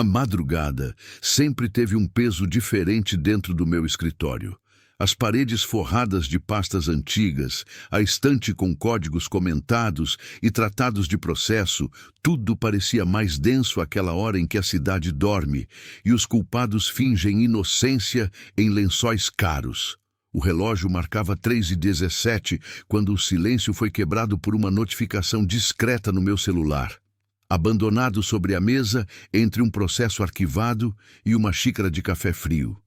A madrugada sempre teve um peso diferente dentro do meu escritório. As paredes forradas de pastas antigas, a estante com códigos comentados e tratados de processo, tudo parecia mais denso àquela hora em que a cidade dorme e os culpados fingem inocência em lençóis caros. O relógio marcava 3h17 quando o silêncio foi quebrado por uma notificação discreta no meu celular. Abandonado sobre a mesa, entre um processo arquivado e uma xícara de café frio.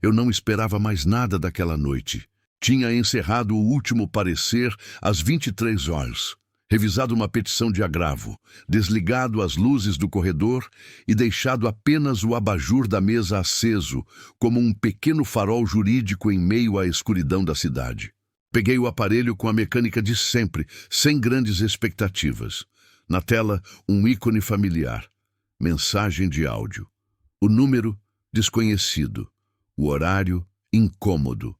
Eu não esperava mais nada daquela noite. Tinha encerrado o último parecer às 23 horas, revisado uma petição de agravo, desligado as luzes do corredor e deixado apenas o abajur da mesa aceso, como um pequeno farol jurídico em meio à escuridão da cidade. Peguei o aparelho com a mecânica de sempre, sem grandes expectativas. Na tela, um ícone familiar. Mensagem de áudio. O número, desconhecido. O horário, incômodo.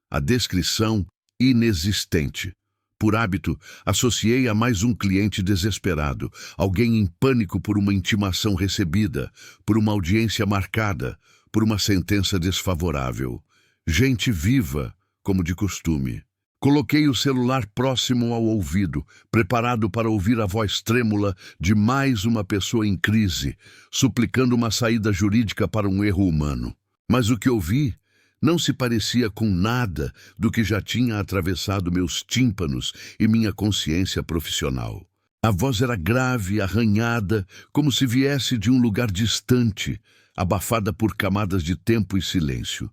A descrição, inexistente. Por hábito, associei a mais um cliente desesperado, alguém em pânico por uma intimação recebida, por uma audiência marcada, por uma sentença desfavorável. Gente viva, como de costume. Coloquei o celular próximo ao ouvido, preparado para ouvir a voz trêmula de mais uma pessoa em crise, suplicando uma saída jurídica para um erro humano. Mas o que ouvi não se parecia com nada do que já tinha atravessado meus tímpanos e minha consciência profissional. A voz era grave, arranhada, como se viesse de um lugar distante, abafada por camadas de tempo e silêncio.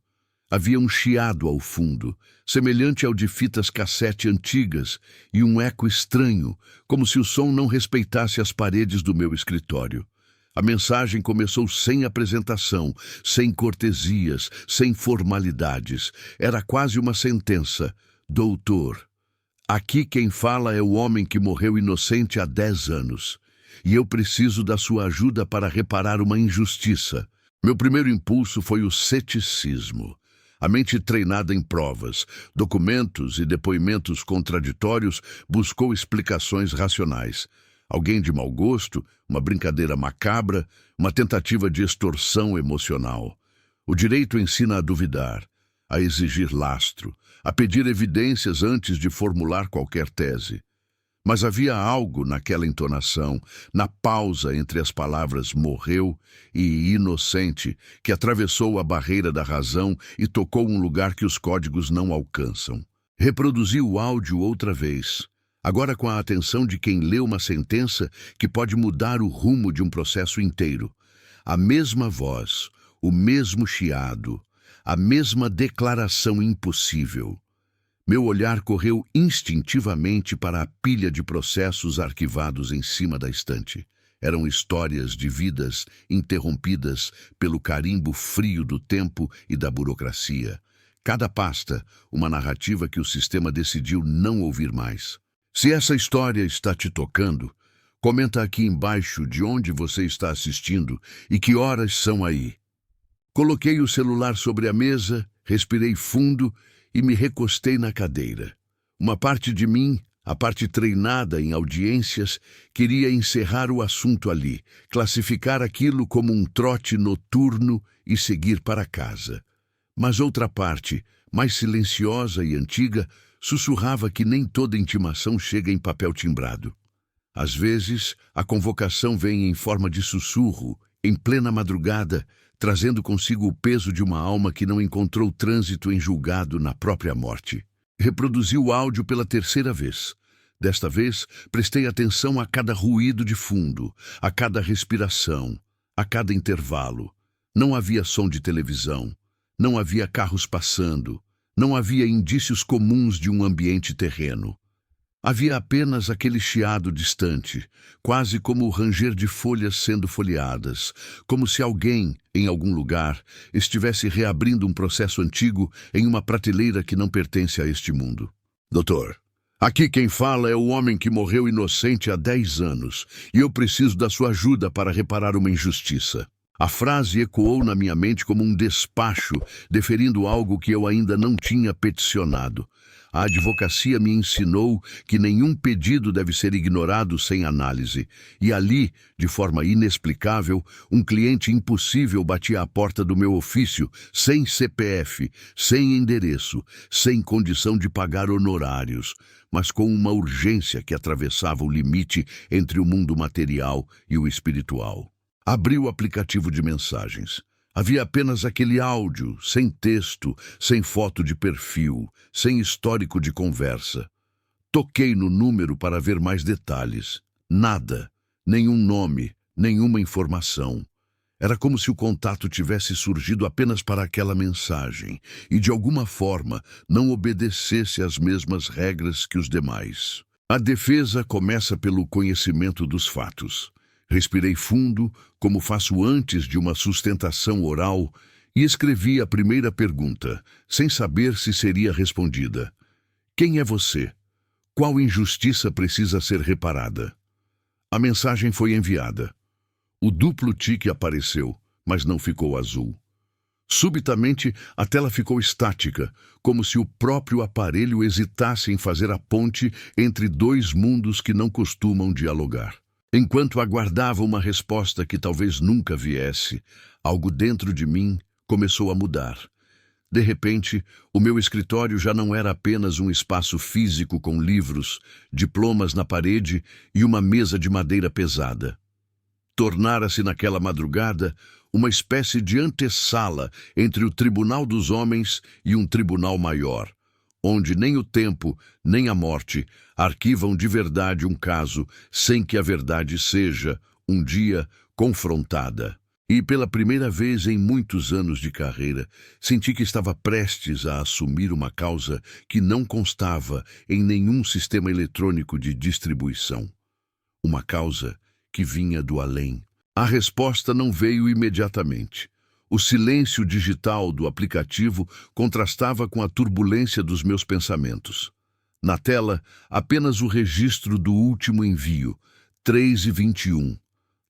Havia um chiado ao fundo, semelhante ao de fitas cassete antigas, e um eco estranho, como se o som não respeitasse as paredes do meu escritório. A mensagem começou sem apresentação, sem cortesias, sem formalidades. Era quase uma sentença. Doutor, aqui quem fala é o homem que morreu inocente há 10 anos. E eu preciso da sua ajuda para reparar uma injustiça. Meu primeiro impulso foi o ceticismo. A mente treinada em provas, documentos e depoimentos contraditórios buscou explicações racionais. Alguém de mau gosto, uma brincadeira macabra, uma tentativa de extorsão emocional. O direito ensina a duvidar, a exigir lastro, a pedir evidências antes de formular qualquer tese. Mas havia algo naquela entonação, na pausa entre as palavras morreu e inocente, que atravessou a barreira da razão e tocou um lugar que os códigos não alcançam. Reproduzi o áudio outra vez. Agora com a atenção de quem lê uma sentença que pode mudar o rumo de um processo inteiro. A mesma voz, o mesmo chiado, a mesma declaração impossível. Meu olhar correu instintivamente para a pilha de processos arquivados em cima da estante. Eram histórias de vidas interrompidas pelo carimbo frio do tempo e da burocracia. Cada pasta, uma narrativa que o sistema decidiu não ouvir mais. Se essa história está te tocando, comenta aqui embaixo de onde você está assistindo e que horas são aí. Coloquei o celular sobre a mesa, respirei fundo e me recostei na cadeira. Uma parte de mim, a parte treinada em audiências, queria encerrar o assunto ali, classificar aquilo como um trote noturno e seguir para casa. Mas outra parte, mais silenciosa e antiga, sussurrava que nem toda intimação chega em papel timbrado. Às vezes, a convocação vem em forma de sussurro, em plena madrugada, trazendo consigo o peso de uma alma que não encontrou trânsito em julgado na própria morte. Reproduzi o áudio pela terceira vez. Desta vez, prestei atenção a cada ruído de fundo, a cada respiração, a cada intervalo. Não havia som de televisão, não havia carros passando, não havia indícios comuns de um ambiente terreno. Havia apenas aquele chiado distante, quase como o ranger de folhas sendo folheadas, como se alguém, em algum lugar, estivesse reabrindo um processo antigo em uma prateleira que não pertence a este mundo. Doutor, aqui quem fala é o homem que morreu inocente há 10 anos, e eu preciso da sua ajuda para reparar uma injustiça. A frase ecoou na minha mente como um despacho, deferindo algo que eu ainda não tinha peticionado. A advocacia me ensinou que nenhum pedido deve ser ignorado sem análise. E ali, de forma inexplicável, um cliente impossível batia à porta do meu ofício, sem CPF, sem endereço, sem condição de pagar honorários, mas com uma urgência que atravessava o limite entre o mundo material e o espiritual. Abri o aplicativo de mensagens. Havia apenas aquele áudio, sem texto, sem foto de perfil, sem histórico de conversa. Toquei no número para ver mais detalhes. Nada, nenhum nome, nenhuma informação. Era como se o contato tivesse surgido apenas para aquela mensagem e, de alguma forma, não obedecesse às mesmas regras que os demais. A defesa começa pelo conhecimento dos fatos. Respirei fundo, como faço antes de uma sustentação oral, e escrevi a primeira pergunta, sem saber se seria respondida. Quem é você? Qual injustiça precisa ser reparada? A mensagem foi enviada. O duplo tique apareceu, mas não ficou azul. Subitamente, a tela ficou estática, como se o próprio aparelho hesitasse em fazer a ponte entre dois mundos que não costumam dialogar. Enquanto aguardava uma resposta que talvez nunca viesse, algo dentro de mim começou a mudar. De repente, o meu escritório já não era apenas um espaço físico com livros, diplomas na parede e uma mesa de madeira pesada. Tornara-se naquela madrugada uma espécie de antessala entre o tribunal dos homens e um tribunal maior, onde nem o tempo, nem a morte arquivam de verdade um caso sem que a verdade seja, um dia, confrontada. E pela primeira vez em muitos anos de carreira, senti que estava prestes a assumir uma causa que não constava em nenhum sistema eletrônico de distribuição. Uma causa que vinha do além. A resposta não veio imediatamente. O silêncio digital do aplicativo contrastava com a turbulência dos meus pensamentos. Na tela, apenas o registro do último envio, 3h21.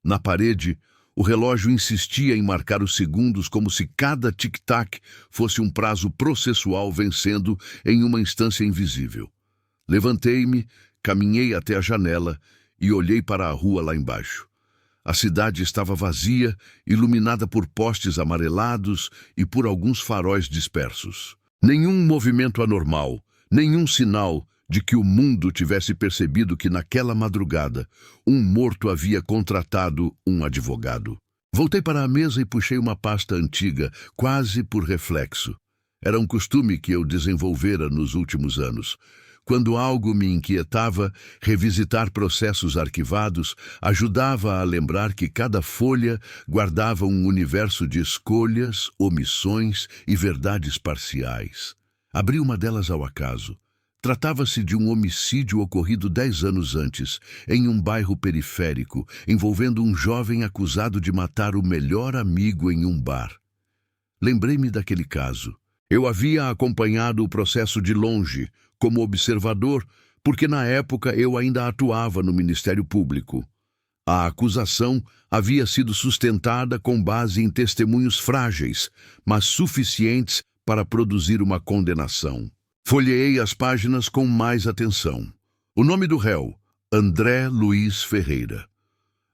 Na parede, o relógio insistia em marcar os segundos como se cada tic-tac fosse um prazo processual vencendo em uma instância invisível. Levantei-me, caminhei até a janela e olhei para a rua lá embaixo. A cidade estava vazia, iluminada por postes amarelados e por alguns faróis dispersos. Nenhum movimento anormal, nenhum sinal de que o mundo tivesse percebido que naquela madrugada um morto havia contratado um advogado. Voltei para a mesa e puxei uma pasta antiga, quase por reflexo. Era um costume que eu desenvolvera nos últimos anos. Quando algo me inquietava, revisitar processos arquivados ajudava a lembrar que cada folha guardava um universo de escolhas, omissões e verdades parciais. Abri uma delas ao acaso. Tratava-se de um homicídio ocorrido 10 anos antes, em um bairro periférico, envolvendo um jovem acusado de matar o melhor amigo em um bar. Lembrei-me daquele caso. Eu havia acompanhado o processo de longe, como observador, porque na época eu ainda atuava no Ministério Público. A acusação havia sido sustentada com base em testemunhos frágeis, mas suficientes para produzir uma condenação. Folheei as páginas com mais atenção. O nome do réu, André Luiz Ferreira.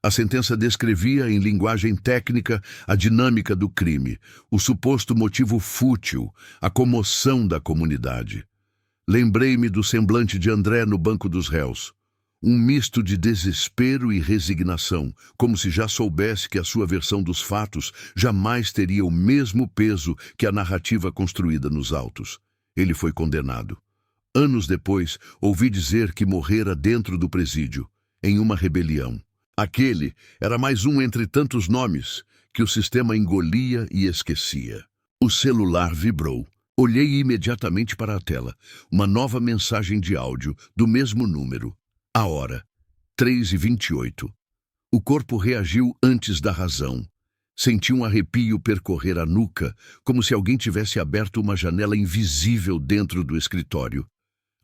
A sentença descrevia, em linguagem técnica, a dinâmica do crime, o suposto motivo fútil, a comoção da comunidade. Lembrei-me do semblante de André no banco dos réus. Um misto de desespero e resignação, como se já soubesse que a sua versão dos fatos jamais teria o mesmo peso que a narrativa construída nos autos. Ele foi condenado. Anos depois, ouvi dizer que morrera dentro do presídio, em uma rebelião. Aquele era mais um entre tantos nomes que o sistema engolia e esquecia. O celular vibrou. Olhei imediatamente para a tela. Uma nova mensagem de áudio, do mesmo número. A hora, 3h28. O corpo reagiu antes da razão. Senti um arrepio percorrer a nuca, como se alguém tivesse aberto uma janela invisível dentro do escritório.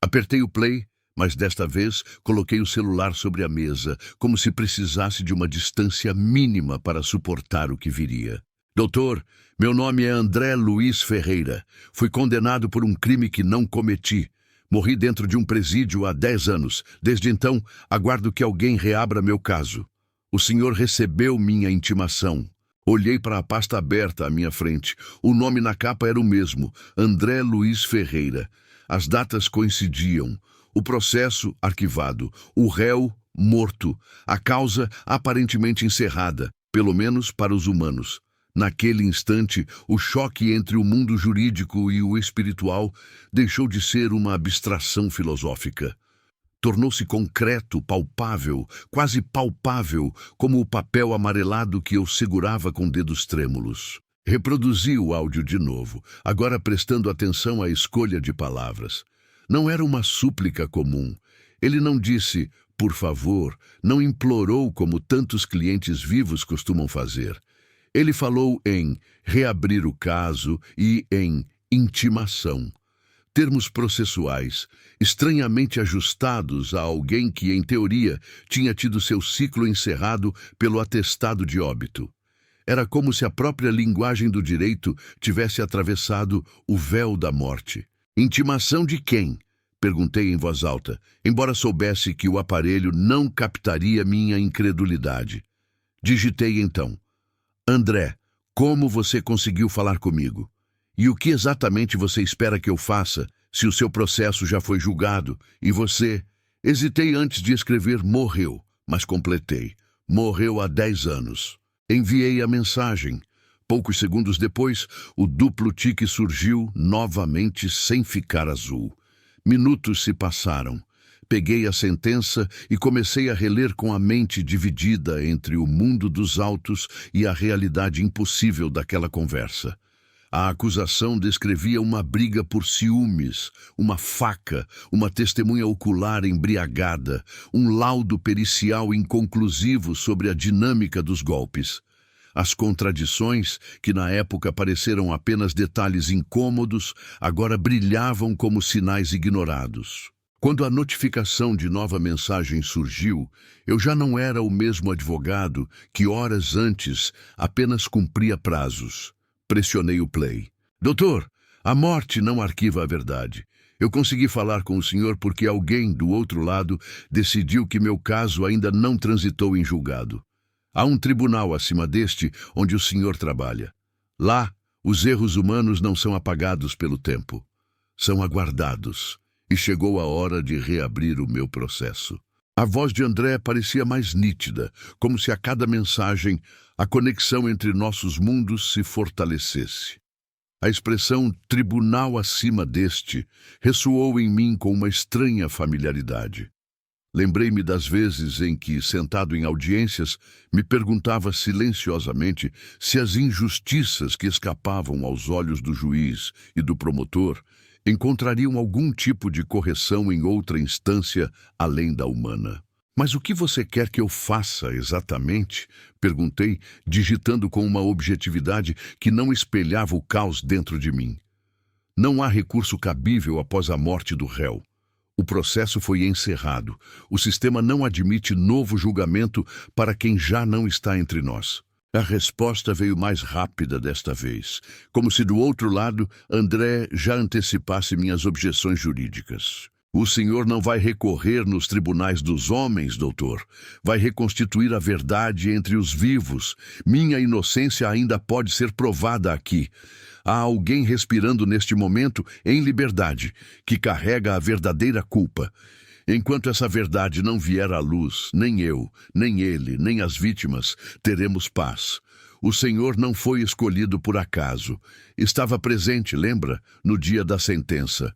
Apertei o play, mas desta vez coloquei o celular sobre a mesa, como se precisasse de uma distância mínima para suportar o que viria. Doutor, meu nome é André Luiz Ferreira. Fui condenado por um crime que não cometi, Morri dentro de um presídio há 10 anos. Desde então, aguardo que alguém reabra meu caso. O senhor recebeu minha intimação. Olhei para a pasta aberta à minha frente. O nome na capa era o mesmo, André Luiz Ferreira. As datas coincidiam. O processo arquivado. O réu morto. A causa aparentemente encerrada, pelo menos para os humanos. Naquele instante, o choque entre o mundo jurídico e o espiritual deixou de ser uma abstração filosófica. Tornou-se concreto, palpável, quase palpável, como o papel amarelado que eu segurava com dedos trêmulos. Reproduzi o áudio de novo, agora prestando atenção à escolha de palavras. Não era uma súplica comum. Ele não disse, por favor, não implorou como tantos clientes vivos costumam fazer. Ele falou em reabrir o caso e em intimação. Termos processuais, estranhamente ajustados a alguém que, em teoria, tinha tido seu ciclo encerrado pelo atestado de óbito. Era como se a própria linguagem do direito tivesse atravessado o véu da morte. Intimação de quem? Perguntei em voz alta, embora soubesse que o aparelho não captaria minha incredulidade. Digitei então. André, como você conseguiu falar comigo? E o que exatamente você espera que eu faça se o seu processo já foi julgado e você... Hesitei antes de escrever morreu, mas completei. Morreu há 10 anos. Enviei a mensagem. Poucos segundos depois, o duplo tique surgiu novamente sem ficar azul. Minutos se passaram. Peguei a sentença e comecei a reler com a mente dividida entre o mundo dos autos e a realidade impossível daquela conversa. A acusação descrevia uma briga por ciúmes, uma faca, uma testemunha ocular embriagada, um laudo pericial inconclusivo sobre a dinâmica dos golpes. As contradições, que na época pareceram apenas detalhes incômodos, agora brilhavam como sinais ignorados. Quando a notificação de nova mensagem surgiu, eu já não era o mesmo advogado que horas antes apenas cumpria prazos. Pressionei o play. Doutor, a morte não arquiva a verdade. Eu consegui falar com o senhor porque alguém do outro lado decidiu que meu caso ainda não transitou em julgado. Há um tribunal acima deste onde o senhor trabalha. Lá, os erros humanos não são apagados pelo tempo. São aguardados. E chegou a hora de reabrir o meu processo. A voz de André parecia mais nítida, como se a cada mensagem a conexão entre nossos mundos se fortalecesse. A expressão tribunal acima deste ressoou em mim com uma estranha familiaridade. Lembrei-me das vezes em que, sentado em audiências, me perguntava silenciosamente se as injustiças que escapavam aos olhos do juiz e do promotor encontrariam algum tipo de correção em outra instância além da humana. Mas o que você quer que eu faça exatamente? Perguntei, digitando com uma objetividade que não espelhava o caos dentro de mim. Não há recurso cabível após a morte do réu. O processo foi encerrado. O sistema não admite novo julgamento para quem já não está entre nós. A resposta veio mais rápida desta vez, como se do outro lado André já antecipasse minhas objeções jurídicas. O senhor não vai recorrer nos tribunais dos homens, doutor. Vai reconstituir a verdade entre os vivos. Minha inocência ainda pode ser provada aqui. Há alguém respirando neste momento em liberdade, que carrega a verdadeira culpa. Enquanto essa verdade não vier à luz, nem eu, nem ele, nem as vítimas, teremos paz. O Senhor não foi escolhido por acaso. Estava presente, lembra, no dia da sentença.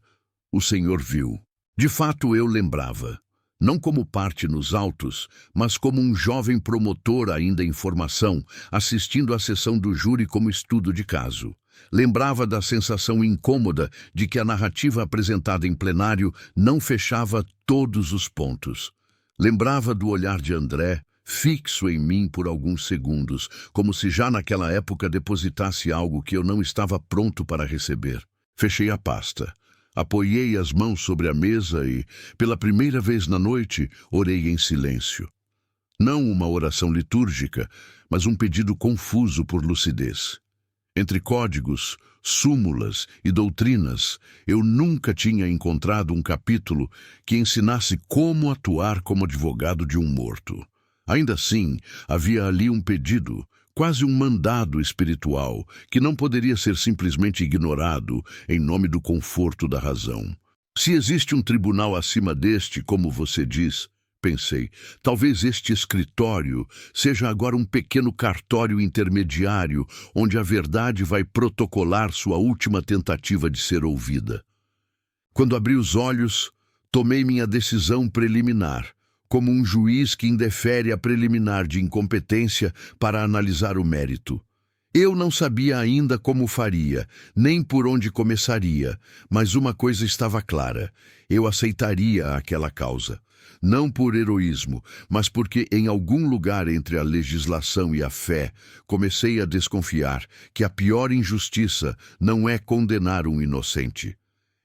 O Senhor viu. De fato, eu lembrava. Não como parte nos autos, mas como um jovem promotor ainda em formação, assistindo à sessão do júri como estudo de caso. Lembrava da sensação incômoda de que a narrativa apresentada em plenário não fechava todos os pontos. Lembrava do olhar de André, fixo em mim por alguns segundos, como se já naquela época depositasse algo que eu não estava pronto para receber. Fechei a pasta. Apoiei as mãos sobre a mesa e, pela primeira vez na noite, orei em silêncio. Não uma oração litúrgica, mas um pedido confuso por lucidez. Entre códigos, súmulas e doutrinas, eu nunca tinha encontrado um capítulo que ensinasse como atuar como advogado de um morto. Ainda assim, havia ali um pedido, quase um mandado espiritual, que não poderia ser simplesmente ignorado em nome do conforto da razão. Se existe um tribunal acima deste, como você diz, pensei, talvez este escritório seja agora um pequeno cartório intermediário onde a verdade vai protocolar sua última tentativa de ser ouvida. Quando abri os olhos, tomei minha decisão preliminar, como um juiz que indefere a preliminar de incompetência para analisar o mérito. Eu não sabia ainda como faria, nem por onde começaria, mas uma coisa estava clara: eu aceitaria aquela causa. Não por heroísmo, mas porque em algum lugar entre a legislação e a fé, comecei a desconfiar que a pior injustiça não é condenar um inocente.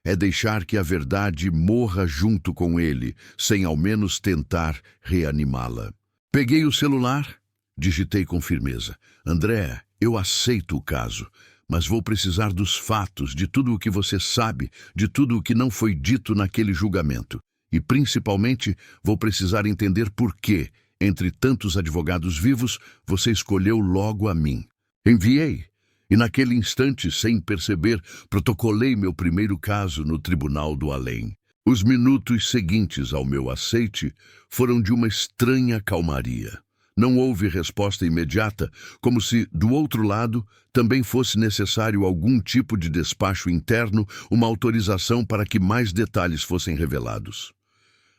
É deixar que a verdade morra junto com ele, sem ao menos tentar reanimá-la. Peguei o celular, digitei com firmeza. André, eu aceito o caso, mas vou precisar dos fatos, de tudo o que você sabe, de tudo o que não foi dito naquele julgamento. E, principalmente, vou precisar entender por que, entre tantos advogados vivos, você escolheu logo a mim. Enviei, e naquele instante, sem perceber, protocolei meu primeiro caso no Tribunal do Além. Os minutos seguintes ao meu aceite foram de uma estranha calmaria. Não houve resposta imediata, como se, do outro lado, também fosse necessário algum tipo de despacho interno, uma autorização para que mais detalhes fossem revelados.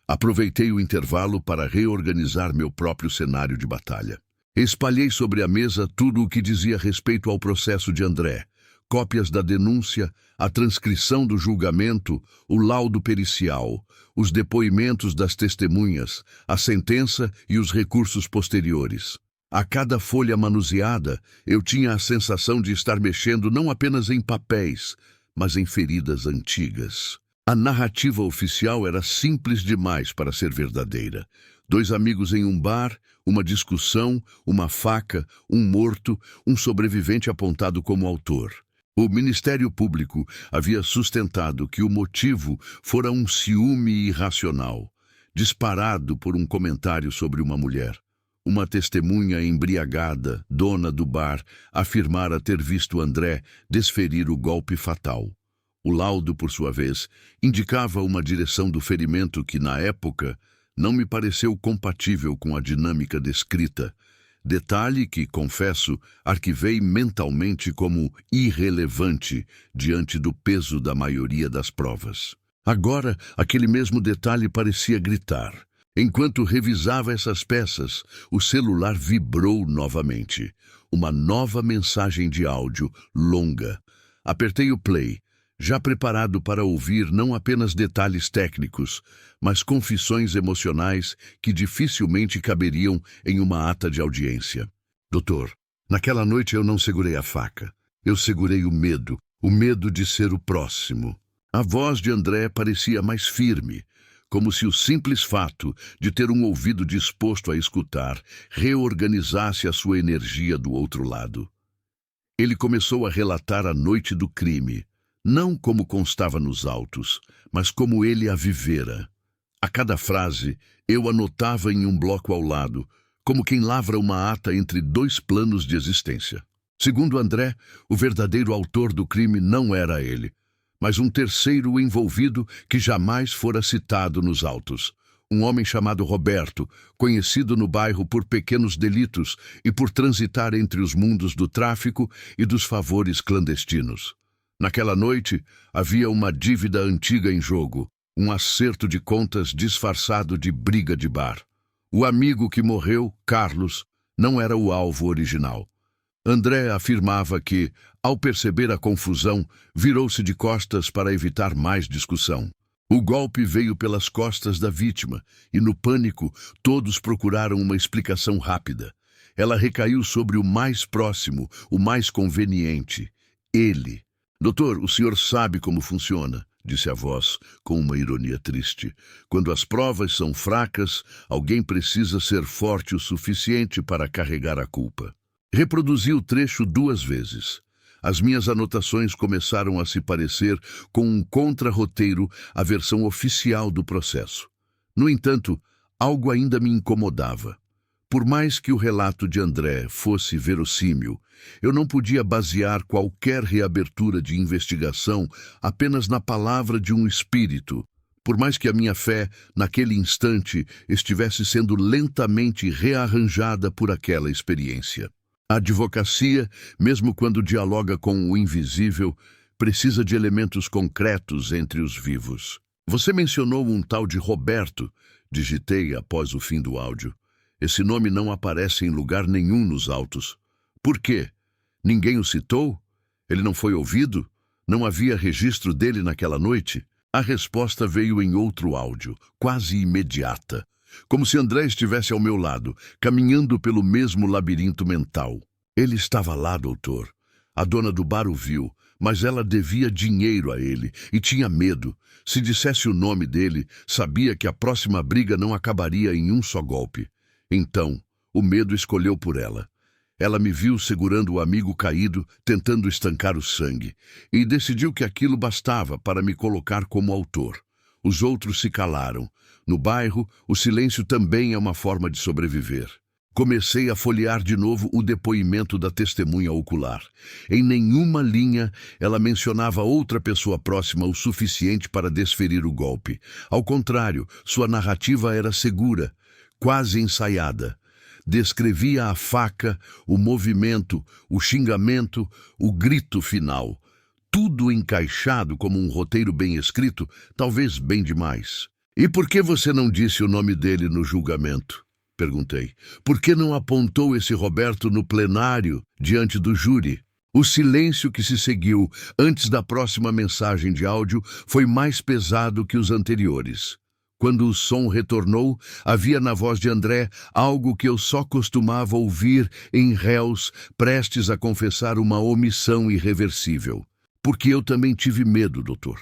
Aproveitei o intervalo para reorganizar meu próprio cenário de batalha. Espalhei sobre a mesa tudo o que dizia respeito ao processo de André, cópias da denúncia, a transcrição do julgamento, o laudo pericial, os depoimentos das testemunhas, a sentença e os recursos posteriores. A cada folha manuseada, eu tinha a sensação de estar mexendo não apenas em papéis, mas em feridas antigas. A narrativa oficial era simples demais para ser verdadeira. 2 amigos em um bar, uma discussão, uma faca, um morto, um sobrevivente apontado como autor. O Ministério Público havia sustentado que o motivo fora um ciúme irracional, disparado por um comentário sobre uma mulher. Uma testemunha embriagada, dona do bar, afirmara ter visto André desferir o golpe fatal. O laudo, por sua vez, indicava uma direção do ferimento que, na época, não me pareceu compatível com a dinâmica descrita. Detalhe que, confesso, arquivei mentalmente como irrelevante diante do peso da maioria das provas. Agora, aquele mesmo detalhe parecia gritar. Enquanto revisava essas peças, o celular vibrou novamente. Uma nova mensagem de áudio, longa. Apertei o play, já preparado para ouvir não apenas detalhes técnicos, mas confissões emocionais que dificilmente caberiam em uma ata de audiência. Doutor, naquela noite eu não segurei a faca. Eu segurei o medo de ser o próximo. A voz de André parecia mais firme, como se o simples fato de ter um ouvido disposto a escutar reorganizasse a sua energia do outro lado. Ele começou a relatar a noite do crime, não como constava nos autos, mas como ele a vivera. A cada frase, eu anotava em um bloco ao lado, como quem lavra uma ata entre 2 planos de existência. Segundo André, o verdadeiro autor do crime não era ele, mas um terceiro envolvido que jamais fora citado nos autos. Um homem chamado Roberto, conhecido no bairro por pequenos delitos e por transitar entre os mundos do tráfico e dos favores clandestinos. Naquela noite, havia uma dívida antiga em jogo, um acerto de contas disfarçado de briga de bar. O amigo que morreu, Carlos, não era o alvo original. André afirmava que, ao perceber a confusão, virou-se de costas para evitar mais discussão. O golpe veio pelas costas da vítima e, no pânico, todos procuraram uma explicação rápida. Ela recaiu sobre o mais próximo, o mais conveniente, ele. Doutor, o senhor sabe como funciona, disse a voz, com uma ironia triste. Quando as provas são fracas, alguém precisa ser forte o suficiente para carregar a culpa. Reproduzi o trecho 2 vezes. As minhas anotações começaram a se parecer com um contra-roteiro à versão oficial do processo. No entanto, algo ainda me incomodava. Por mais que o relato de André fosse verossímil, eu não podia basear qualquer reabertura de investigação apenas na palavra de um espírito, por mais que a minha fé, naquele instante, estivesse sendo lentamente rearranjada por aquela experiência. A advocacia, mesmo quando dialoga com o invisível, precisa de elementos concretos entre os vivos. Você mencionou um tal de Roberto, digitei após o fim do áudio. Esse nome não aparece em lugar nenhum nos autos. Por quê? Ninguém o citou? Ele não foi ouvido? Não havia registro dele naquela noite? A resposta veio em outro áudio, quase imediata. Como se André estivesse ao meu lado, caminhando pelo mesmo labirinto mental. Ele estava lá, doutor. A dona do bar o viu, mas ela devia dinheiro a ele e tinha medo. Se dissesse o nome dele, sabia que a próxima briga não acabaria em um só golpe. Então, o medo escolheu por ela. Ela me viu segurando o amigo caído, tentando estancar o sangue, e decidiu que aquilo bastava para me colocar como autor. Os outros se calaram. No bairro, o silêncio também é uma forma de sobreviver. Comecei a folhear de novo o depoimento da testemunha ocular. Em nenhuma linha ela mencionava outra pessoa próxima o suficiente para desferir o golpe. Ao contrário, sua narrativa era segura, quase ensaiada. Descrevia a faca, o movimento, o xingamento, o grito final. Tudo encaixado como um roteiro bem escrito, talvez bem demais. E por que você não disse o nome dele no julgamento? Perguntei. Por que não apontou esse Roberto no plenário, diante do júri? O silêncio que se seguiu antes da próxima mensagem de áudio foi mais pesado que os anteriores. Quando o som retornou, havia na voz de André algo que eu só costumava ouvir em réus prestes a confessar uma omissão irreversível. Porque eu também tive medo, doutor.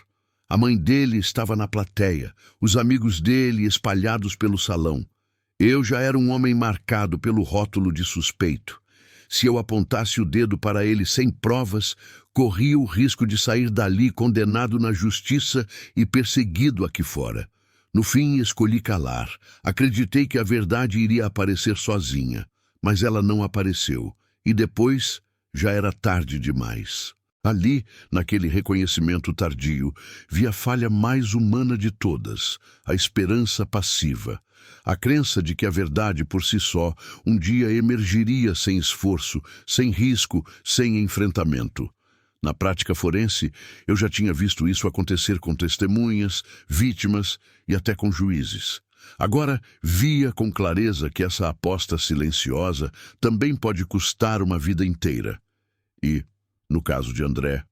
A mãe dele estava na plateia, os amigos dele espalhados pelo salão. Eu já era um homem marcado pelo rótulo de suspeito. Se eu apontasse o dedo para ele sem provas, corria o risco de sair dali condenado na justiça e perseguido aqui fora. No fim, escolhi calar. Acreditei que a verdade iria aparecer sozinha, mas ela não apareceu. E depois, já era tarde demais. Ali, naquele reconhecimento tardio, vi a falha mais humana de todas, a esperança passiva. A crença de que a verdade por si só um dia emergiria sem esforço, sem risco, sem enfrentamento. Na prática forense, eu já tinha visto isso acontecer com testemunhas, vítimas e até com juízes. Agora, via com clareza que essa aposta silenciosa também pode custar uma vida inteira. E, no caso de André,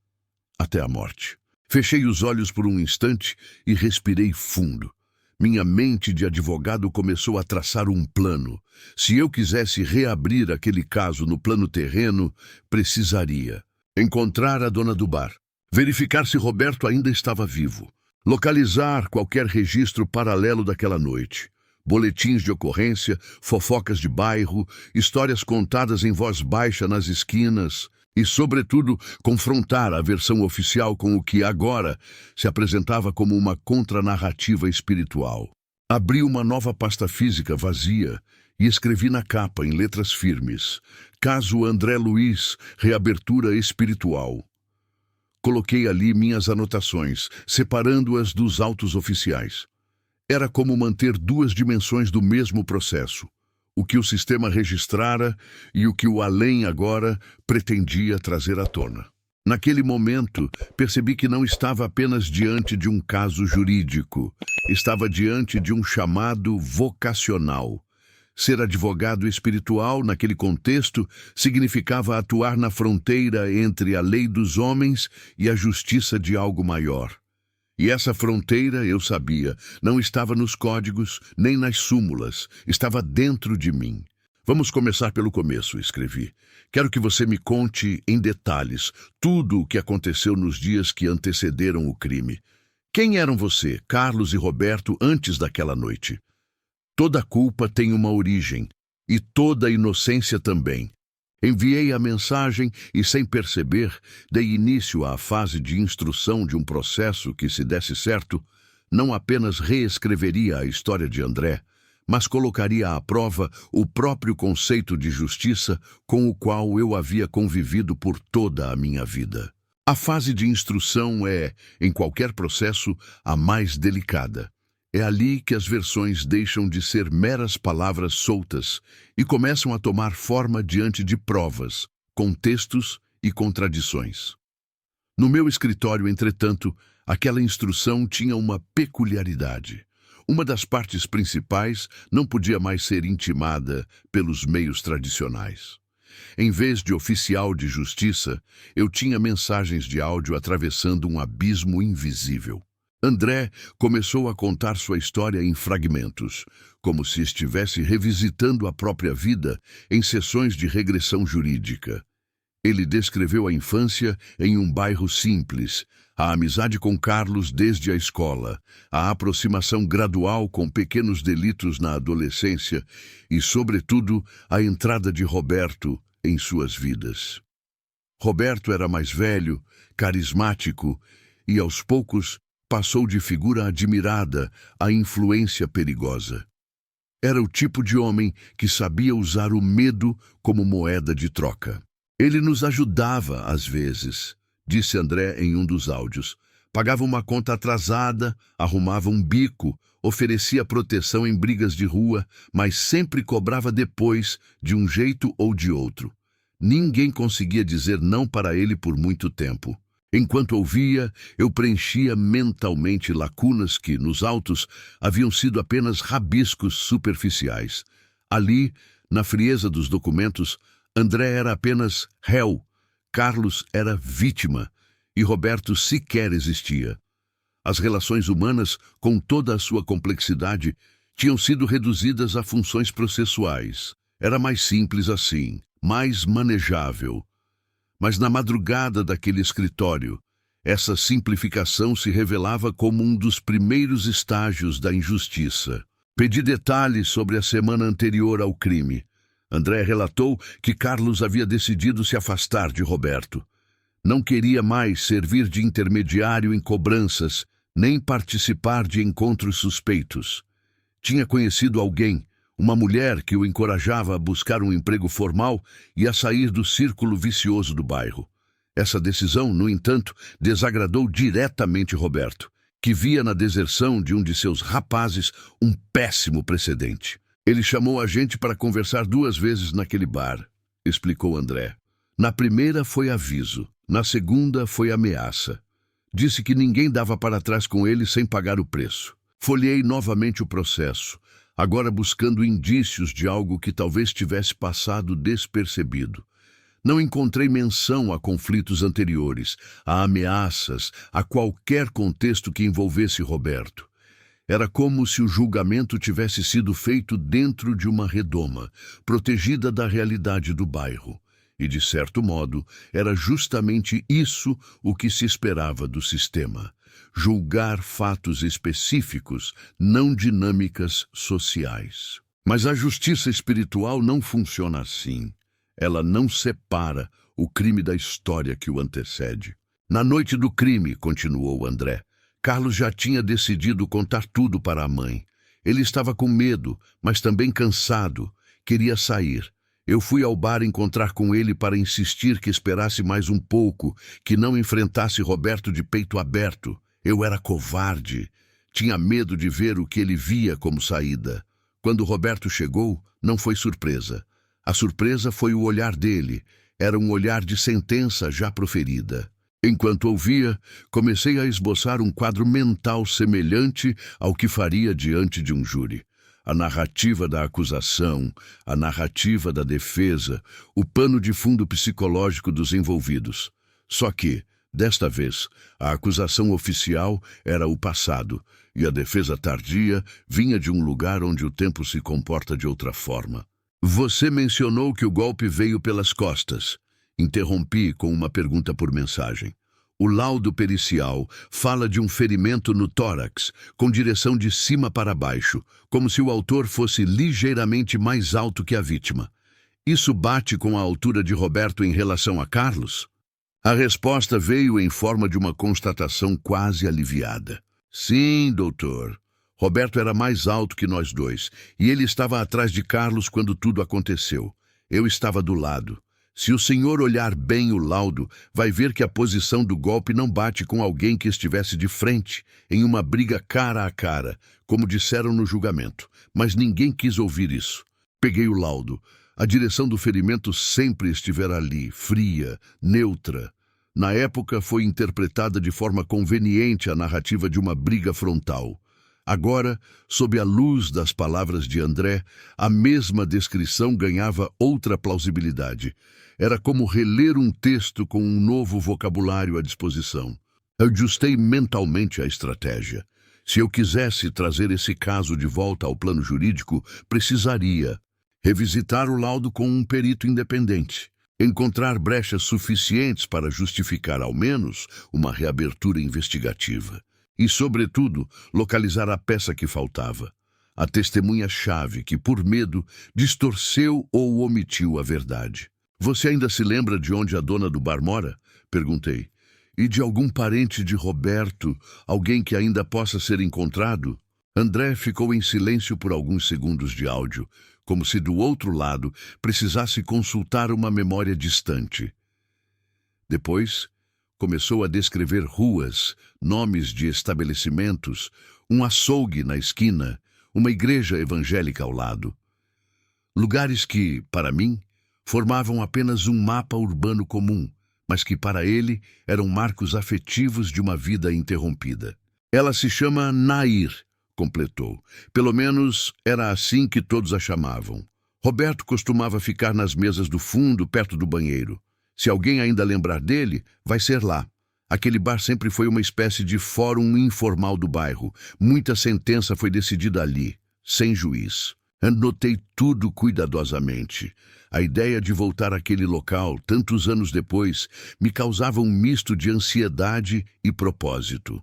até a morte. Fechei os olhos por um instante e respirei fundo. Minha mente de advogado começou a traçar um plano. Se eu quisesse reabrir aquele caso no plano terreno, precisaria encontrar a dona do bar, verificar se Roberto ainda estava vivo, localizar qualquer registro paralelo daquela noite, boletins de ocorrência, fofocas de bairro, histórias contadas em voz baixa nas esquinas e, sobretudo, confrontar a versão oficial com o que agora se apresentava como uma contranarrativa espiritual. Abri uma nova pasta física vazia e escrevi na capa, em letras firmes, Caso André Luiz, reabertura espiritual. Coloquei ali minhas anotações, separando-as dos autos oficiais. Era como manter duas dimensões do mesmo processo, o que o sistema registrara e o que o além agora pretendia trazer à tona. Naquele momento, percebi que não estava apenas diante de um caso jurídico, estava diante de um chamado vocacional. Ser advogado espiritual, naquele contexto, significava atuar na fronteira entre a lei dos homens e a justiça de algo maior. E essa fronteira, eu sabia, não estava nos códigos, nem nas súmulas, estava dentro de mim. Vamos começar pelo começo, escrevi. Quero que você me conte, em detalhes, tudo o que aconteceu nos dias que antecederam o crime. Quem eram você, Carlos e Roberto, antes daquela noite? Toda culpa tem uma origem, e toda inocência também. Enviei a mensagem e, sem perceber, dei início à fase de instrução de um processo que, se desse certo, não apenas reescreveria a história de André, mas colocaria à prova o próprio conceito de justiça com o qual eu havia convivido por toda a minha vida. A fase de instrução é, em qualquer processo, a mais delicada. É ali que as versões deixam de ser meras palavras soltas e começam a tomar forma diante de provas, contextos e contradições. No meu escritório, entretanto, aquela instrução tinha uma peculiaridade. Uma das partes principais não podia mais ser intimada pelos meios tradicionais. Em vez de oficial de justiça, eu tinha mensagens de áudio atravessando um abismo invisível. André começou a contar sua história em fragmentos, como se estivesse revisitando a própria vida em sessões de regressão jurídica. Ele descreveu a infância em um bairro simples, a amizade com Carlos desde a escola, a aproximação gradual com pequenos delitos na adolescência e, sobretudo, a entrada de Roberto em suas vidas. Roberto era mais velho, carismático e, aos poucos, passou de figura admirada a influência perigosa. Era o tipo de homem que sabia usar o medo como moeda de troca. Ele nos ajudava, às vezes, disse André em um dos áudios. Pagava uma conta atrasada, arrumava um bico, oferecia proteção em brigas de rua, mas sempre cobrava depois, de um jeito ou de outro. Ninguém conseguia dizer não para ele por muito tempo. Enquanto ouvia, eu preenchia mentalmente lacunas que, nos autos, haviam sido apenas rabiscos superficiais. Ali, na frieza dos documentos, André era apenas réu, Carlos era vítima e Roberto sequer existia. As relações humanas, com toda a sua complexidade, tinham sido reduzidas a funções processuais. Era mais simples assim, mais manejável. Mas na madrugada daquele escritório, essa simplificação se revelava como um dos primeiros estágios da injustiça. Pedi detalhes sobre a semana anterior ao crime. André relatou que Carlos havia decidido se afastar de Roberto. Não queria mais servir de intermediário em cobranças, nem participar de encontros suspeitos. Tinha conhecido alguém, uma mulher que o encorajava a buscar um emprego formal e a sair do círculo vicioso do bairro. Essa decisão, no entanto, desagradou diretamente Roberto, que via na deserção de um de seus rapazes um péssimo precedente. Ele chamou a gente para conversar 2 vezes naquele bar, explicou André. Na primeira foi aviso, na segunda foi ameaça. Disse que ninguém dava para trás com ele sem pagar o preço. Folheei novamente o processo, agora buscando indícios de algo que talvez tivesse passado despercebido. Não encontrei menção a conflitos anteriores, a ameaças, a qualquer contexto que envolvesse Roberto. Era como se o julgamento tivesse sido feito dentro de uma redoma, protegida da realidade do bairro. E, de certo modo, era justamente isso o que se esperava do sistema. Julgar fatos específicos, não dinâmicas sociais. Mas a justiça espiritual não funciona assim. Ela não separa o crime da história que o antecede. Na noite do crime, continuou André, Carlos já tinha decidido contar tudo para a mãe. Ele estava com medo, mas também cansado. Queria sair. Eu fui ao bar encontrar com ele para insistir que esperasse mais um pouco, que não enfrentasse Roberto de peito aberto. Eu era covarde. Tinha medo de ver o que ele via como saída. Quando Roberto chegou, não foi surpresa. A surpresa foi o olhar dele. Era um olhar de sentença já proferida. Enquanto ouvia, comecei a esboçar um quadro mental semelhante ao que faria diante de um júri. A narrativa da acusação, a narrativa da defesa, o pano de fundo psicológico dos envolvidos. Só que, desta vez, a acusação oficial era o passado, e a defesa tardia vinha de um lugar onde o tempo se comporta de outra forma. Você mencionou que o golpe veio pelas costas. Interrompi com uma pergunta por mensagem. O laudo pericial fala de um ferimento no tórax, com direção de cima para baixo, como se o autor fosse ligeiramente mais alto que a vítima. Isso bate com a altura de Roberto em relação a Carlos? A resposta veio em forma de uma constatação quase aliviada. Sim, doutor. Roberto era mais alto que nós dois, e ele estava atrás de Carlos quando tudo aconteceu. Eu estava do lado. Se o senhor olhar bem o laudo, vai ver que a posição do golpe não bate com alguém que estivesse de frente, em uma briga cara a cara, como disseram no julgamento. Mas ninguém quis ouvir isso. Peguei o laudo. A direção do ferimento sempre estivera ali, fria, neutra. Na época foi interpretada de forma conveniente a narrativa de uma briga frontal. Agora, sob a luz das palavras de André, a mesma descrição ganhava outra plausibilidade. Era como reler um texto com um novo vocabulário à disposição. Ajustei mentalmente a estratégia. Se eu quisesse trazer esse caso de volta ao plano jurídico, precisaria revisitar o laudo com um perito independente, encontrar brechas suficientes para justificar ao menos uma reabertura investigativa. E, sobretudo, localizar a peça que faltava, a testemunha-chave que, por medo, distorceu ou omitiu a verdade. Você ainda se lembra de onde a dona do bar mora? Perguntei. E de algum parente de Roberto, alguém que ainda possa ser encontrado? André ficou em silêncio por alguns segundos de áudio, como se do outro lado precisasse consultar uma memória distante. Depois, começou a descrever ruas, nomes de estabelecimentos, um açougue na esquina, uma igreja evangélica ao lado. Lugares que, para mim, formavam apenas um mapa urbano comum, mas que para ele eram marcos afetivos de uma vida interrompida. Ela se chama Nair, completou. Pelo menos era assim que todos a chamavam. Roberto costumava ficar nas mesas do fundo, perto do banheiro. Se alguém ainda lembrar dele, vai ser lá. Aquele bar sempre foi uma espécie de fórum informal do bairro. Muita sentença foi decidida ali, sem juiz. Anotei tudo cuidadosamente. A ideia de voltar àquele local, tantos anos depois, me causava um misto de ansiedade e propósito.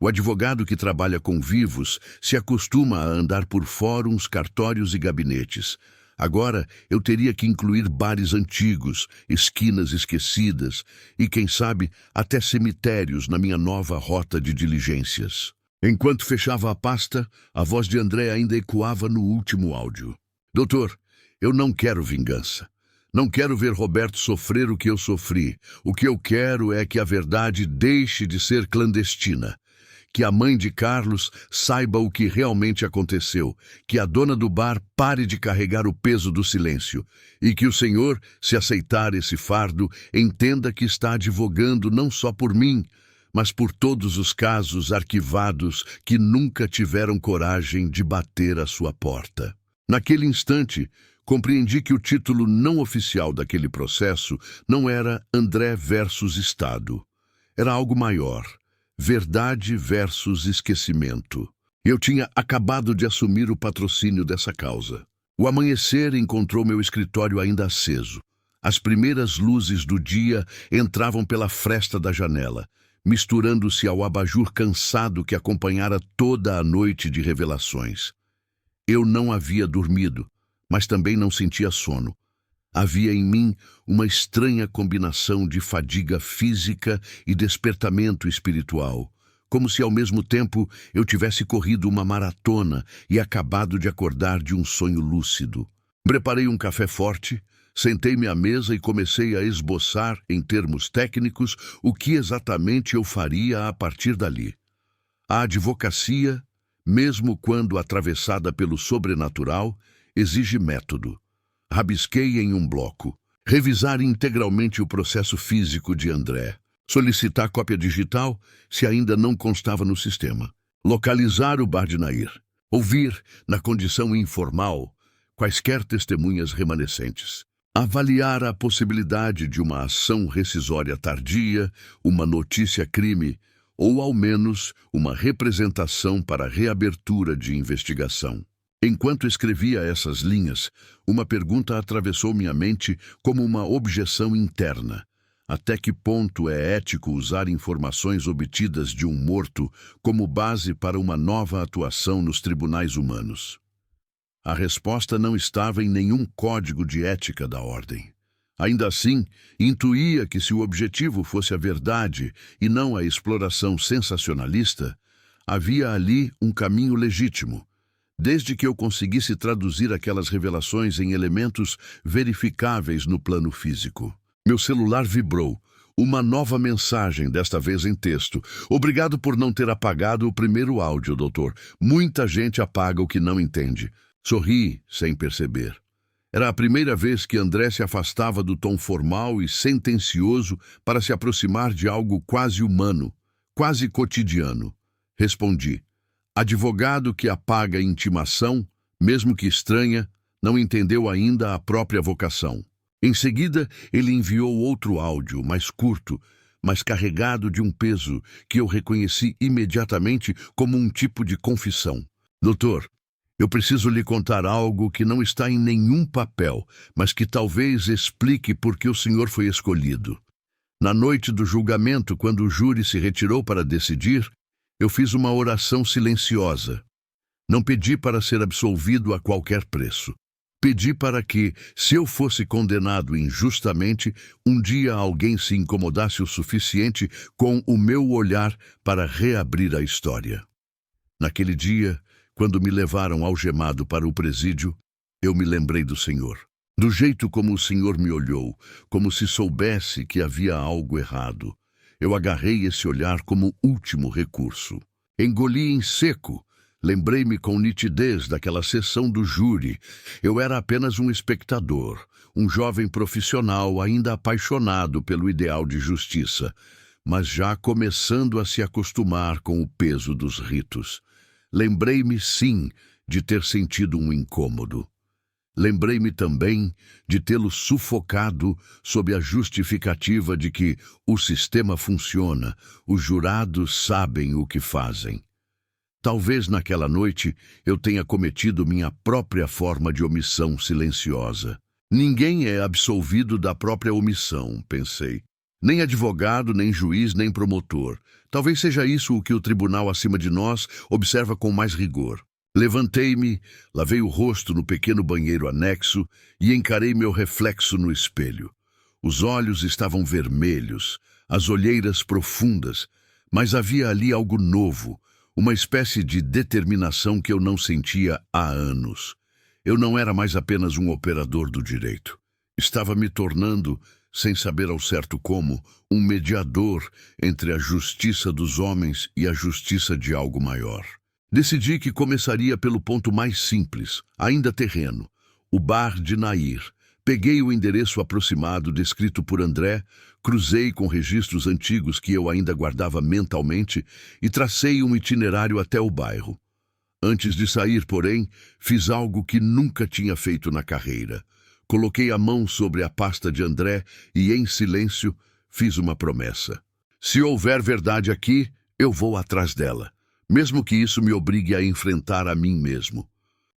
O advogado que trabalha com vivos se acostuma a andar por fóruns, cartórios e gabinetes. Agora eu teria que incluir bares antigos, esquinas esquecidas e, quem sabe, até cemitérios na minha nova rota de diligências. Enquanto fechava a pasta, a voz de André ainda ecoava no último áudio. Doutor, eu não quero vingança. Não quero ver Roberto sofrer o que eu sofri. O que eu quero é que a verdade deixe de ser clandestina. Que a mãe de Carlos saiba o que realmente aconteceu, que a dona do bar pare de carregar o peso do silêncio, e que o senhor, se aceitar esse fardo, entenda que está advogando não só por mim, mas por todos os casos arquivados que nunca tiveram coragem de bater à sua porta. Naquele instante, compreendi que o título não oficial daquele processo não era André versus Estado. Era algo maior. Verdade versus esquecimento. Eu tinha acabado de assumir o patrocínio dessa causa. O amanhecer encontrou meu escritório ainda aceso. As primeiras luzes do dia entravam pela fresta da janela, misturando-se ao abajur cansado que acompanhara toda a noite de revelações. Eu não havia dormido, mas também não sentia sono. Havia em mim uma estranha combinação de fadiga física e despertamento espiritual, como se ao mesmo tempo eu tivesse corrido uma maratona e acabado de acordar de um sonho lúcido. Preparei um café forte, sentei-me à mesa e comecei a esboçar, em termos técnicos, o que exatamente eu faria a partir dali. A advocacia, mesmo quando atravessada pelo sobrenatural, exige método. Rabisquei em um bloco. Revisar integralmente o processo físico de André. Solicitar cópia digital, se ainda não constava no sistema. Localizar o bar de Nair. Ouvir, na condição informal, quaisquer testemunhas remanescentes. Avaliar a possibilidade de uma ação rescisória tardia, uma notícia-crime, ou ao menos uma representação para reabertura de investigação. Enquanto escrevia essas linhas, uma pergunta atravessou minha mente como uma objeção interna. Até que ponto é ético usar informações obtidas de um morto como base para uma nova atuação nos tribunais humanos? A resposta não estava em nenhum código de ética da ordem. Ainda assim, intuía que se o objetivo fosse a verdade e não a exploração sensacionalista, havia ali um caminho legítimo, desde que eu conseguisse traduzir aquelas revelações em elementos verificáveis no plano físico. Meu celular vibrou. Uma nova mensagem, desta vez em texto. Obrigado por não ter apagado o primeiro áudio, doutor. Muita gente apaga o que não entende. Sorri, sem perceber. Era a primeira vez que André se afastava do tom formal e sentencioso para se aproximar de algo quase humano, quase cotidiano. Respondi. Advogado que apaga intimação, mesmo que estranha, não entendeu ainda a própria vocação. Em seguida, ele enviou outro áudio, mais curto, mas carregado de um peso que eu reconheci imediatamente como um tipo de confissão. Doutor, eu preciso lhe contar algo que não está em nenhum papel, mas que talvez explique por que o senhor foi escolhido. Na noite do julgamento, quando o júri se retirou para decidir, eu fiz uma oração silenciosa. Não pedi para ser absolvido a qualquer preço. Pedi para que, se eu fosse condenado injustamente, um dia alguém se incomodasse o suficiente com o meu olhar para reabrir a história. Naquele dia, quando me levaram algemado para o presídio, eu me lembrei do Senhor. Do jeito como o Senhor me olhou, como se soubesse que havia algo errado. Eu agarrei esse olhar como último recurso. Engoli em seco. Lembrei-me com nitidez daquela sessão do júri. Eu era apenas um espectador, um jovem profissional ainda apaixonado pelo ideal de justiça, mas já começando a se acostumar com o peso dos ritos. Lembrei-me, sim, de ter sentido um incômodo. Lembrei-me também de tê-lo sufocado sob a justificativa de que o sistema funciona, os jurados sabem o que fazem. Talvez naquela noite eu tenha cometido minha própria forma de omissão silenciosa. Ninguém é absolvido da própria omissão, pensei. Nem advogado, nem juiz, nem promotor. Talvez seja isso o que o tribunal acima de nós observa com mais rigor. Levantei-me, lavei o rosto no pequeno banheiro anexo e encarei meu reflexo no espelho. Os olhos estavam vermelhos, as olheiras profundas, mas havia ali algo novo, uma espécie de determinação que eu não sentia há anos. Eu não era mais apenas um operador do direito. Estava me tornando, sem saber ao certo como, um mediador entre a justiça dos homens e a justiça de algo maior. Decidi que começaria pelo ponto mais simples, ainda terreno, o bar de Nair. Peguei o endereço aproximado descrito por André, cruzei com registros antigos que eu ainda guardava mentalmente e tracei um itinerário até o bairro. Antes de sair, porém, fiz algo que nunca tinha feito na carreira. Coloquei a mão sobre a pasta de André e, em silêncio, fiz uma promessa. Se houver verdade aqui, eu vou atrás dela, mesmo que isso me obrigue a enfrentar a mim mesmo.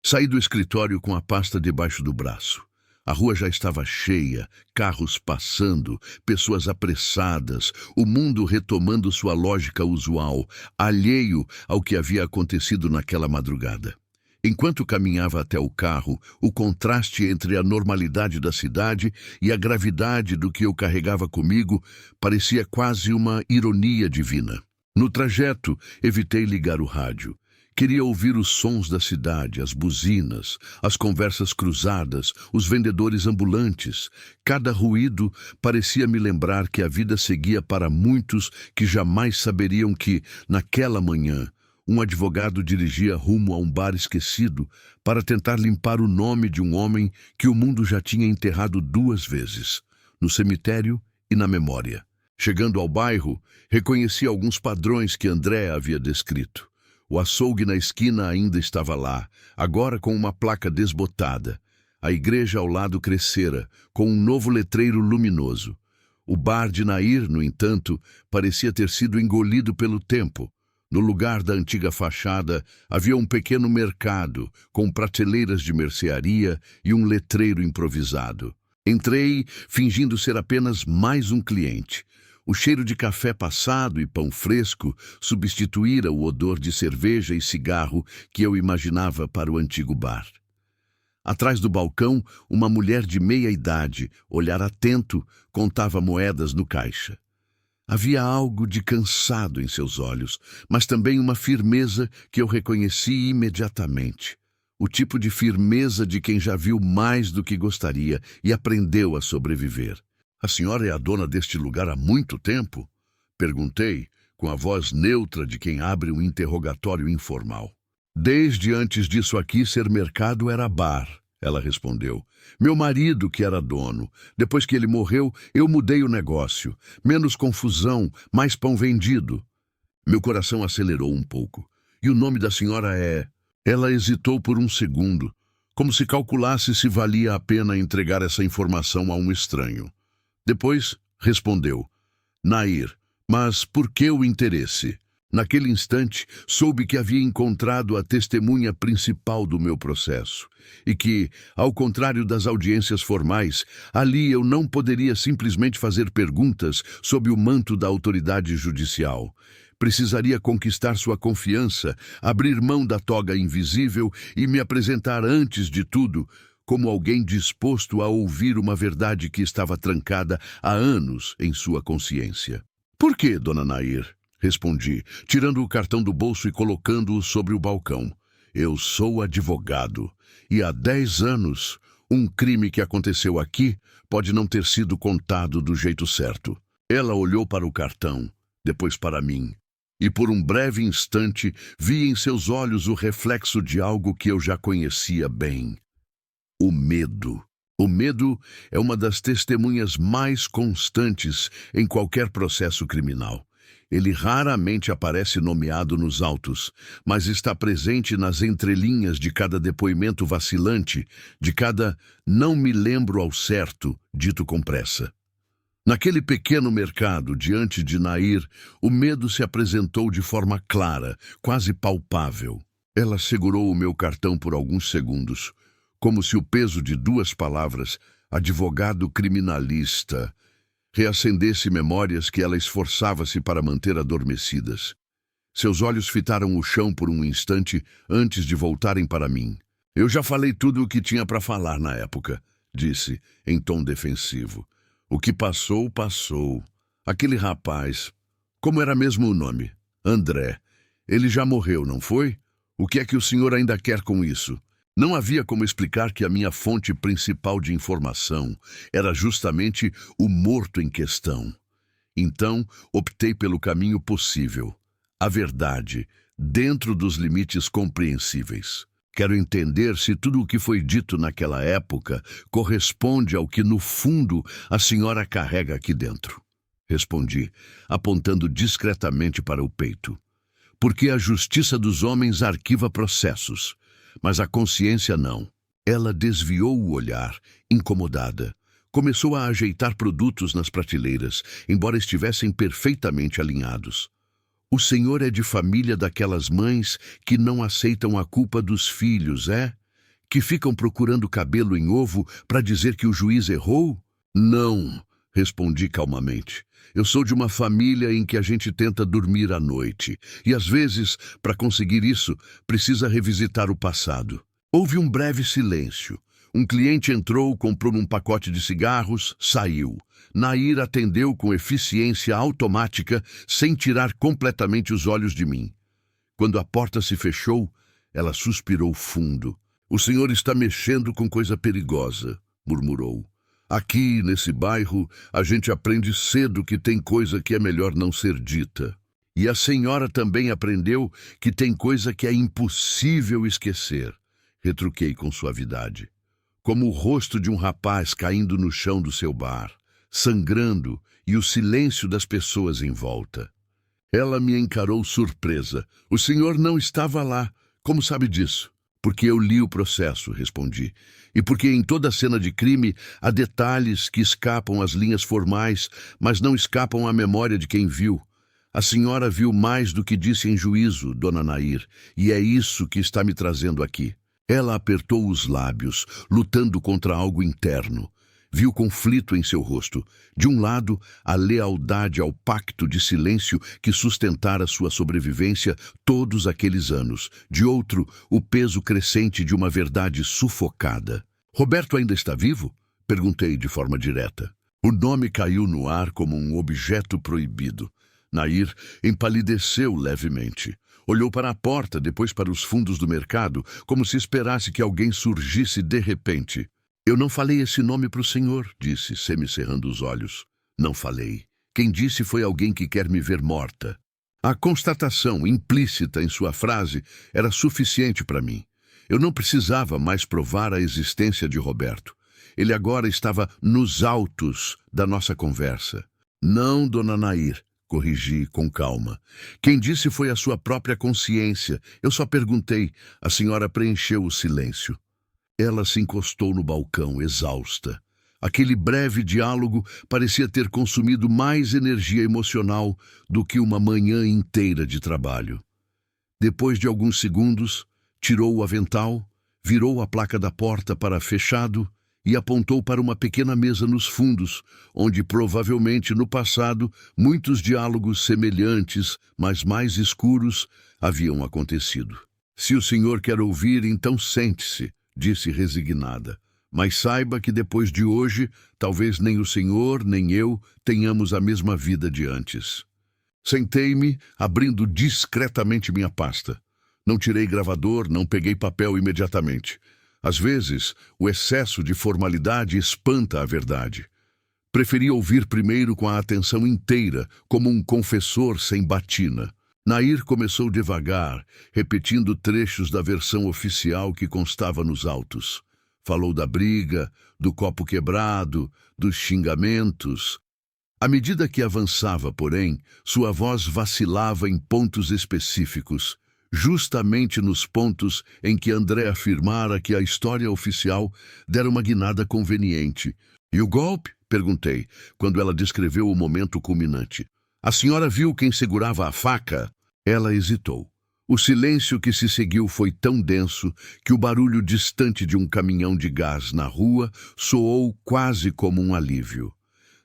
Saí do escritório com a pasta debaixo do braço. A rua já estava cheia, carros passando, pessoas apressadas, o mundo retomando sua lógica usual, alheio ao que havia acontecido naquela madrugada. Enquanto caminhava até o carro, o contraste entre a normalidade da cidade e a gravidade do que eu carregava comigo parecia quase uma ironia divina. No trajeto, evitei ligar o rádio. Queria ouvir os sons da cidade, as buzinas, as conversas cruzadas, os vendedores ambulantes. Cada ruído parecia me lembrar que a vida seguia para muitos que jamais saberiam que, naquela manhã, um advogado dirigia rumo a um bar esquecido para tentar limpar o nome de um homem que o mundo já tinha enterrado 2 vezes, no cemitério e na memória. Chegando ao bairro, reconheci alguns padrões que André havia descrito. O açougue na esquina ainda estava lá, agora com uma placa desbotada. A igreja ao lado crescera, com um novo letreiro luminoso. O bar de Nair, no entanto, parecia ter sido engolido pelo tempo. No lugar da antiga fachada, havia um pequeno mercado, com prateleiras de mercearia e um letreiro improvisado. Entrei, fingindo ser apenas mais um cliente. O cheiro de café passado e pão fresco substituíra o odor de cerveja e cigarro que eu imaginava para o antigo bar. Atrás do balcão, uma mulher de meia idade, olhar atento, contava moedas no caixa. Havia algo de cansado em seus olhos, mas também uma firmeza que eu reconheci imediatamente. O tipo de firmeza de quem já viu mais do que gostaria e aprendeu a sobreviver. "A senhora é a dona deste lugar há muito tempo?" Perguntei, com a voz neutra de quem abre um interrogatório informal. "Desde antes disso aqui ser mercado era bar", ela respondeu. "Meu marido que era dono. Depois que ele morreu, eu mudei o negócio. Menos confusão, mais pão vendido." Meu coração acelerou um pouco. "E o nome da senhora é..." Ela hesitou por um segundo, como se calculasse se valia a pena entregar essa informação a um estranho. Depois respondeu: "Nair. Mas por que o interesse?" Naquele instante, soube que havia encontrado a testemunha principal do meu processo e que, ao contrário das audiências formais, ali eu não poderia simplesmente fazer perguntas sob o manto da autoridade judicial. Precisaria conquistar sua confiança, abrir mão da toga invisível e me apresentar antes de tudo como alguém disposto a ouvir uma verdade que estava trancada há anos em sua consciência. "Por que, dona Nair?" Respondi, tirando o cartão do bolso e colocando-o sobre o balcão. "Eu sou advogado, e há 10 anos, um crime que aconteceu aqui pode não ter sido contado do jeito certo." Ela olhou para o cartão, depois para mim, e por um breve instante vi em seus olhos o reflexo de algo que eu já conhecia bem: o medo. O medo é uma das testemunhas mais constantes em qualquer processo criminal. Ele raramente aparece nomeado nos autos, mas está presente nas entrelinhas de cada depoimento vacilante, de cada "não me lembro ao certo" dito com pressa. Naquele pequeno mercado, diante de Nair, o medo se apresentou de forma clara, quase palpável. Ela segurou o meu cartão por alguns segundos, como se o peso de 2 palavras, advogado criminalista, reacendesse memórias que ela esforçava-se para manter adormecidas. Seus olhos fitaram o chão por um instante antes de voltarem para mim. "Eu já falei tudo o que tinha para falar na época", disse, em tom defensivo. "O que passou, passou. Aquele rapaz... Como era mesmo o nome? André. Ele já morreu, não foi? O que é que o senhor ainda quer com isso?" Não havia como explicar que a minha fonte principal de informação era justamente o morto em questão. Então, optei pelo caminho possível. A verdade, dentro dos limites compreensíveis. Quero entender se tudo o que foi dito naquela época corresponde ao que, no fundo, a senhora carrega aqui dentro. Respondi, apontando discretamente para o peito. Porque a justiça dos homens arquiva processos, mas a consciência não. Ela desviou o olhar, incomodada. Começou a ajeitar produtos nas prateleiras, embora estivessem perfeitamente alinhados. "O senhor é de família daquelas mães que não aceitam a culpa dos filhos, é? Que ficam procurando cabelo em ovo para dizer que o juiz errou?" "Não", respondi calmamente. "Eu sou de uma família em que a gente tenta dormir à noite, e às vezes, para conseguir isso, precisa revisitar o passado." Houve um breve silêncio. Um cliente entrou, comprou um pacote de cigarros, saiu. Nair atendeu com eficiência automática, sem tirar completamente os olhos de mim. Quando a porta se fechou, ela suspirou fundo. "O senhor está mexendo com coisa perigosa", murmurou. "Aqui, nesse bairro, a gente aprende cedo que tem coisa que é melhor não ser dita. E a senhora também aprendeu que tem coisa que é impossível esquecer", retruquei com suavidade. Como o rosto de um rapaz caindo no chão do seu bar, sangrando, e o silêncio das pessoas em volta. Ela me encarou surpresa. "O senhor não estava lá. Como sabe disso?" "Porque eu li o processo", respondi. "E porque em toda cena de crime há detalhes que escapam às linhas formais, mas não escapam à memória de quem viu. A senhora viu mais do que disse em juízo, dona Nair, e é isso que está me trazendo aqui." Ela apertou os lábios, lutando contra algo interno. Vi o conflito em seu rosto. De um lado, a lealdade ao pacto de silêncio que sustentara sua sobrevivência todos aqueles anos. De outro, o peso crescente de uma verdade sufocada. Roberto ainda está vivo? Perguntei de forma direta. O nome caiu no ar como um objeto proibido. Nair empalideceu levemente. Olhou para a porta, depois para os fundos do mercado, como se esperasse que alguém surgisse de repente. Eu não falei esse nome para o senhor, disse, semicerrando os olhos. Não falei. Quem disse foi alguém que quer me ver morta. A constatação implícita em sua frase era suficiente para mim. Eu não precisava mais provar a existência de Roberto. Ele agora estava nos autos da nossa conversa. Não, dona Nair, corrigi com calma. Quem disse foi a sua própria consciência. Eu só perguntei. A senhora preencheu o silêncio. Ela se encostou no balcão, exausta. Aquele breve diálogo parecia ter consumido mais energia emocional do que uma manhã inteira de trabalho. Depois de alguns segundos, tirou o avental, virou a placa da porta para fechado e apontou para uma pequena mesa nos fundos, onde provavelmente no passado muitos diálogos semelhantes, mas mais escuros, haviam acontecido. Se o senhor quer ouvir, então sente-se, disse resignada. Mas saiba que depois de hoje, talvez nem o senhor, nem eu tenhamos a mesma vida de antes. Sentei-me, abrindo discretamente minha pasta. Não tirei gravador, não peguei papel imediatamente. Às vezes, o excesso de formalidade espanta a verdade. Preferi ouvir primeiro com a atenção inteira, como um confessor sem batina. Nair começou devagar, repetindo trechos da versão oficial que constava nos autos. Falou da briga, do copo quebrado, dos xingamentos. À medida que avançava, porém, sua voz vacilava em pontos específicos, justamente nos pontos em que André afirmara que a história oficial dera uma guinada conveniente. E o golpe? Perguntei, quando ela descreveu o momento culminante. A senhora viu quem segurava a faca? Ela hesitou. O silêncio que se seguiu foi tão denso que o barulho distante de um caminhão de gás na rua soou quase como um alívio.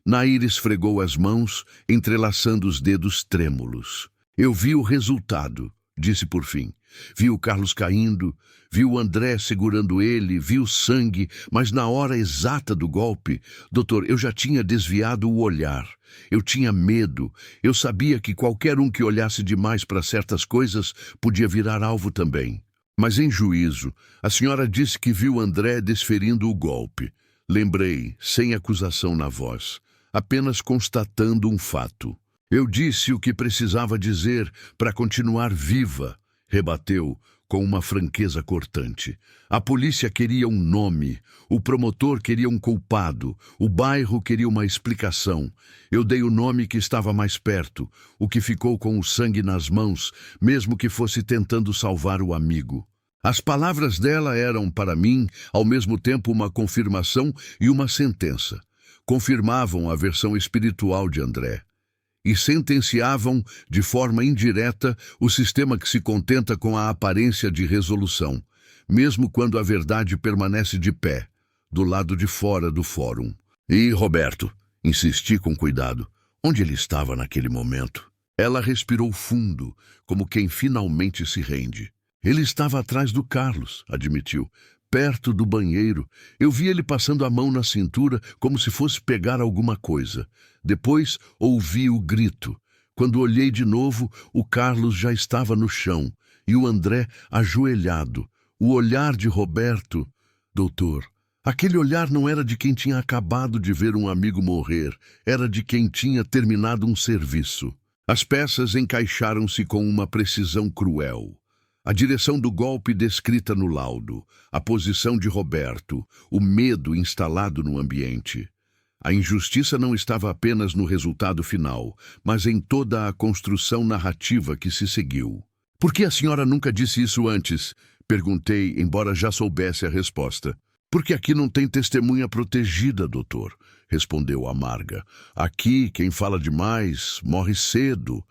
Nair esfregou as mãos, entrelaçando os dedos trêmulos. Eu vi o resultado, disse por fim. Vi o Carlos caindo, vi o André segurando ele, vi o sangue, mas na hora exata do golpe, doutor, eu já tinha desviado o olhar. Eu tinha medo. Eu sabia que qualquer um que olhasse demais para certas coisas podia virar alvo também. Mas em juízo, a senhora disse que viu André desferindo o golpe. Lembrei, sem acusação na voz, apenas constatando um fato. Eu disse o que precisava dizer para continuar viva, rebateu com uma franqueza cortante. A polícia queria um nome, o promotor queria um culpado, o bairro queria uma explicação. Eu dei o nome que estava mais perto, o que ficou com o sangue nas mãos, mesmo que fosse tentando salvar o amigo. As palavras dela eram, para mim, ao mesmo tempo uma confirmação e uma sentença. Confirmavam a versão espiritual de André. E sentenciavam, de forma indireta, o sistema que se contenta com a aparência de resolução, mesmo quando a verdade permanece de pé, do lado de fora do fórum. E Roberto, insisti com cuidado, onde ele estava naquele momento? Ela respirou fundo, como quem finalmente se rende. Ele estava atrás do Carlos, admitiu, perto do banheiro. Eu vi ele passando a mão na cintura como se fosse pegar alguma coisa. Depois ouvi o grito. Quando olhei de novo, o Carlos já estava no chão e o André ajoelhado. O olhar de Roberto... Doutor, aquele olhar não era de quem tinha acabado de ver um amigo morrer. Era de quem tinha terminado um serviço. As peças encaixaram-se com uma precisão cruel. A direção do golpe descrita no laudo, a posição de Roberto, o medo instalado no ambiente. A injustiça não estava apenas no resultado final, mas em toda a construção narrativa que se seguiu. Por que a senhora nunca disse isso antes? Perguntei, embora já soubesse a resposta. Porque aqui não tem testemunha protegida, doutor, respondeu amarga. Aqui, quem fala demais morre cedo.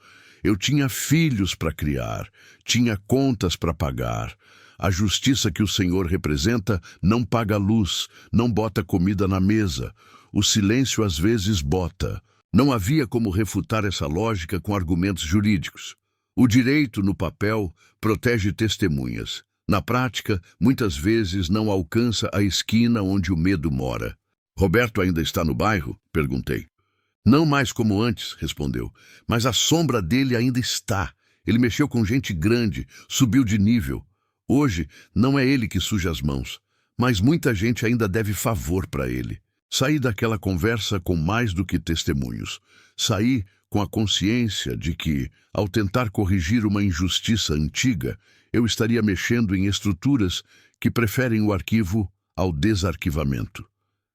Eu tinha filhos para criar, tinha contas para pagar. A justiça que o Senhor representa não paga luz, não bota comida na mesa. O silêncio às vezes bota. Não havia como refutar essa lógica com argumentos jurídicos. O direito, no papel, protege testemunhas. Na prática, muitas vezes não alcança a esquina onde o medo mora. Roberto ainda está no bairro? Perguntei. Não mais como antes, respondeu, mas a sombra dele ainda está. Ele mexeu com gente grande, subiu de nível. Hoje, não é ele que suja as mãos, mas muita gente ainda deve favor para ele. Saí daquela conversa com mais do que testemunhos. Saí com a consciência de que, ao tentar corrigir uma injustiça antiga, eu estaria mexendo em estruturas que preferem o arquivo ao desarquivamento.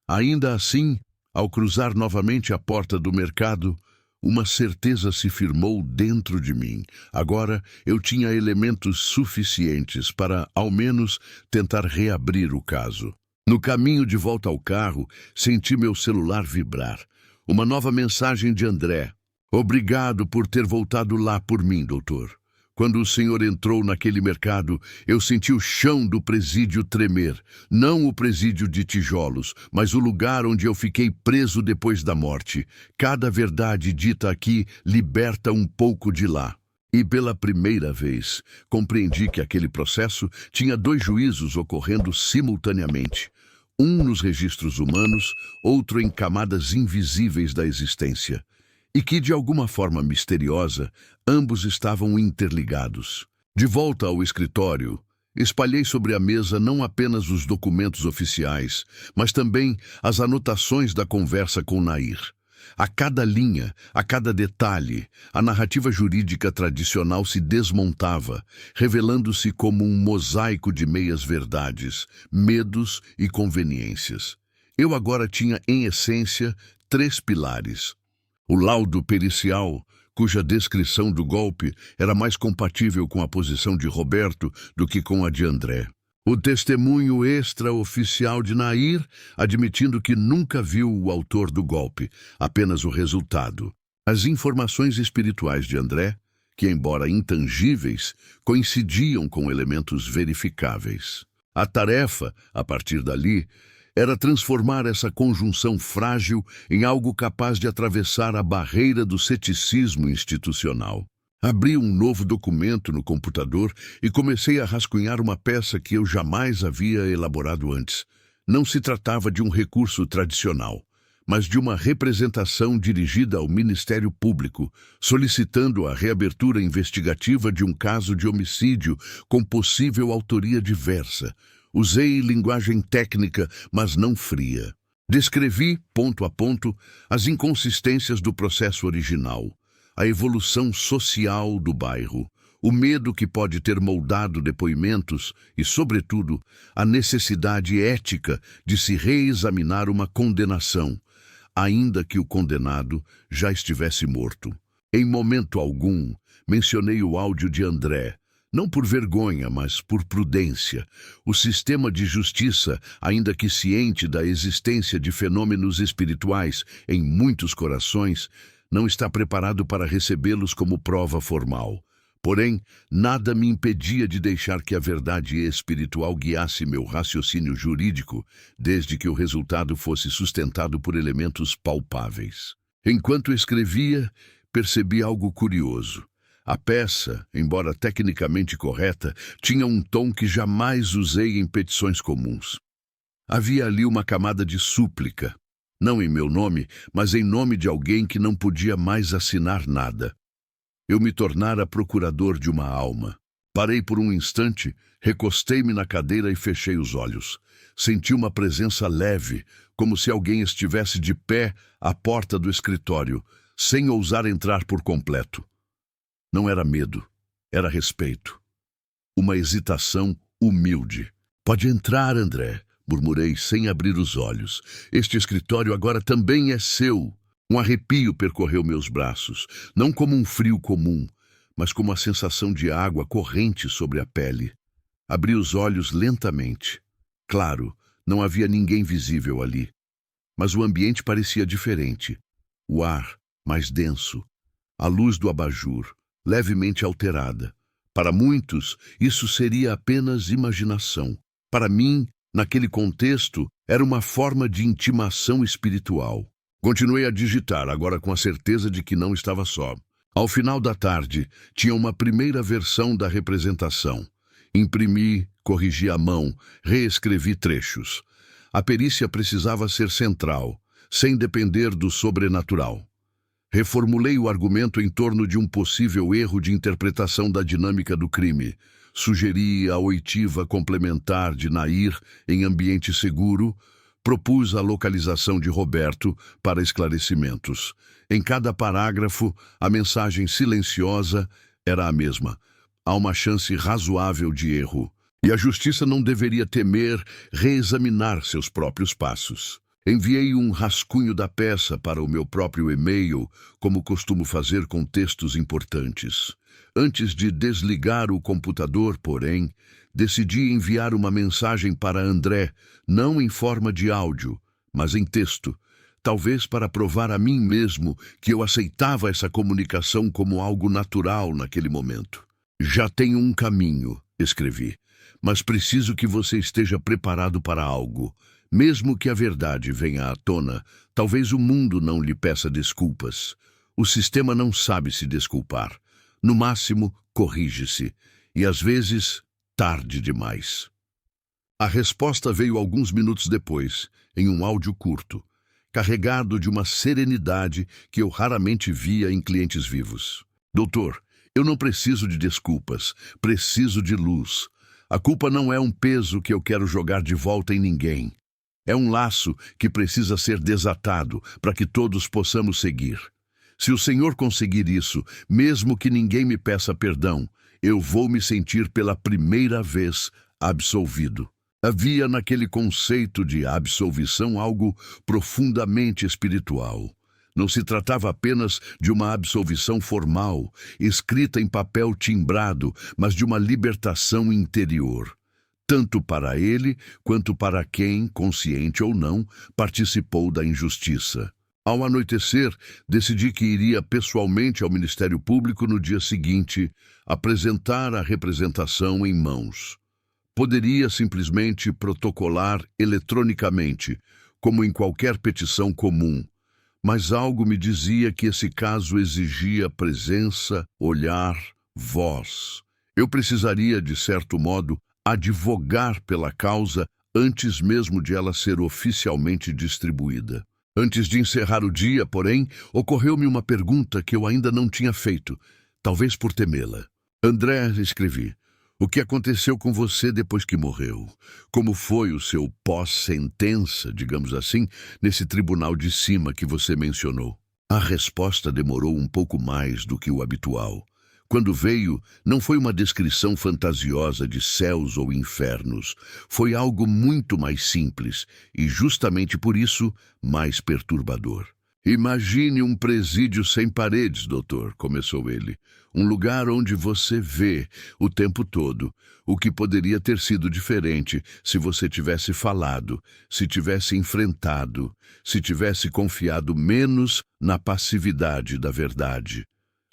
Ainda assim, ao cruzar novamente a porta do mercado, uma certeza se firmou dentro de mim. Agora eu tinha elementos suficientes para, ao menos, tentar reabrir o caso. No caminho de volta ao carro, senti meu celular vibrar. Uma nova mensagem de André. Obrigado por ter voltado lá por mim, doutor. Quando o senhor entrou naquele mercado, eu senti o chão do presídio tremer. Não o presídio de tijolos, mas o lugar onde eu fiquei preso depois da morte. Cada verdade dita aqui liberta um pouco de lá. E pela primeira vez, compreendi que aquele processo tinha dois juízos ocorrendo simultaneamente. Um nos registros humanos, outro em camadas invisíveis da existência. E que, de alguma forma misteriosa, ambos estavam interligados. De volta ao escritório, espalhei sobre a mesa não apenas os documentos oficiais, mas também as anotações da conversa com Nair. A cada linha, a cada detalhe, a narrativa jurídica tradicional se desmontava, revelando-se como um mosaico de meias-verdades, medos e conveniências. Eu agora tinha, em essência, 3 pilares. O laudo pericial, cuja descrição do golpe era mais compatível com a posição de Roberto do que com a de André. O testemunho extraoficial de Nair, admitindo que nunca viu o autor do golpe, apenas o resultado. As informações espirituais de André, que, embora intangíveis, coincidiam com elementos verificáveis. A tarefa, a partir dali, era transformar essa conjunção frágil em algo capaz de atravessar a barreira do ceticismo institucional. Abri um novo documento no computador e comecei a rascunhar uma peça que eu jamais havia elaborado antes. Não se tratava de um recurso tradicional, mas de uma representação dirigida ao Ministério Público, solicitando a reabertura investigativa de um caso de homicídio com possível autoria diversa. Usei linguagem técnica, mas não fria. Descrevi, ponto a ponto, as inconsistências do processo original, a evolução social do bairro, o medo que pode ter moldado depoimentos e, sobretudo, a necessidade ética de se reexaminar uma condenação, ainda que o condenado já estivesse morto. Em momento algum, mencionei o áudio de André, não por vergonha, mas por prudência. O sistema de justiça, ainda que ciente da existência de fenômenos espirituais em muitos corações, não está preparado para recebê-los como prova formal. Porém, nada me impedia de deixar que a verdade espiritual guiasse meu raciocínio jurídico, desde que o resultado fosse sustentado por elementos palpáveis. Enquanto escrevia, percebi algo curioso. A peça, embora tecnicamente correta, tinha um tom que jamais usei em petições comuns. Havia ali uma camada de súplica, não em meu nome, mas em nome de alguém que não podia mais assinar nada. Eu me tornara procurador de uma alma. Parei por um instante, recostei-me na cadeira e fechei os olhos. Senti uma presença leve, como se alguém estivesse de pé à porta do escritório, sem ousar entrar por completo. Não era medo, era respeito. Uma hesitação humilde. "Pode entrar, André", murmurei sem abrir os olhos. "Este escritório agora também é seu." Um arrepio percorreu meus braços, não como um frio comum, mas como a sensação de água corrente sobre a pele. Abri os olhos lentamente. Claro, não havia ninguém visível ali, mas o ambiente parecia diferente. O ar, mais denso, a luz do abajur, levemente alterada, Para muitos, isso seria apenas imaginação. Para mim, naquele contexto, era uma forma de intimação espiritual. Continuei a digitar, agora com a certeza de que não estava só. Ao final da tarde, tinha uma primeira versão da representação. Imprimi, corrigi à mão, reescrevi trechos. A perícia precisava ser central, sem depender do sobrenatural. Reformulei o argumento em torno de um possível erro de interpretação da dinâmica do crime. Sugeri a oitiva complementar de Nair em ambiente seguro. Propus a localização de Roberto para esclarecimentos. Em cada parágrafo, a mensagem silenciosa era a mesma. Há uma chance razoável de erro. E a justiça não deveria temer reexaminar seus próprios passos. Enviei um rascunho da peça para o meu próprio e-mail, como costumo fazer com textos importantes. Antes de desligar o computador, porém, decidi enviar uma mensagem para André, não em forma de áudio, mas em texto, talvez para provar a mim mesmo que eu aceitava essa comunicação como algo natural naquele momento. Já tenho um caminho, escrevi, mas preciso que você esteja preparado para algo. Mesmo que a verdade venha à tona, talvez o mundo não lhe peça desculpas. O sistema não sabe se desculpar. No máximo, corrige-se. E às vezes, tarde demais. A resposta veio alguns minutos depois, em um áudio curto, carregado de uma serenidade que eu raramente via em clientes vivos. Doutor, eu não preciso de desculpas, preciso de luz. A culpa não é um peso que eu quero jogar de volta em ninguém. É um laço que precisa ser desatado para que todos possamos seguir. Se o Senhor conseguir isso, mesmo que ninguém me peça perdão, eu vou me sentir pela primeira vez absolvido. Havia naquele conceito de absolvição algo profundamente espiritual. Não se tratava apenas de uma absolvição formal, escrita em papel timbrado, mas de uma libertação interior. Tanto para ele, quanto para quem, consciente ou não, participou da injustiça. Ao anoitecer, decidi que iria pessoalmente ao Ministério Público no dia seguinte, apresentar a representação em mãos. Poderia simplesmente protocolar eletronicamente, como em qualquer petição comum, mas algo me dizia que esse caso exigia presença, olhar, voz. Eu precisaria, de certo modo, advogar pela causa antes mesmo de ela ser oficialmente distribuída. Antes de encerrar o dia, porém, ocorreu-me uma pergunta que eu ainda não tinha feito, talvez por temê-la. André, escrevi, o que aconteceu com você depois que morreu? Como foi o seu pós-sentença, digamos assim, nesse tribunal de cima que você mencionou? A resposta demorou um pouco mais do que o habitual. Quando veio, não foi uma descrição fantasiosa de céus ou infernos. Foi algo muito mais simples e, justamente por isso, mais perturbador. Imagine um presídio sem paredes, doutor, começou ele. Um lugar onde você vê, o tempo todo, o que poderia ter sido diferente se você tivesse falado, se tivesse enfrentado, se tivesse confiado menos na passividade da verdade.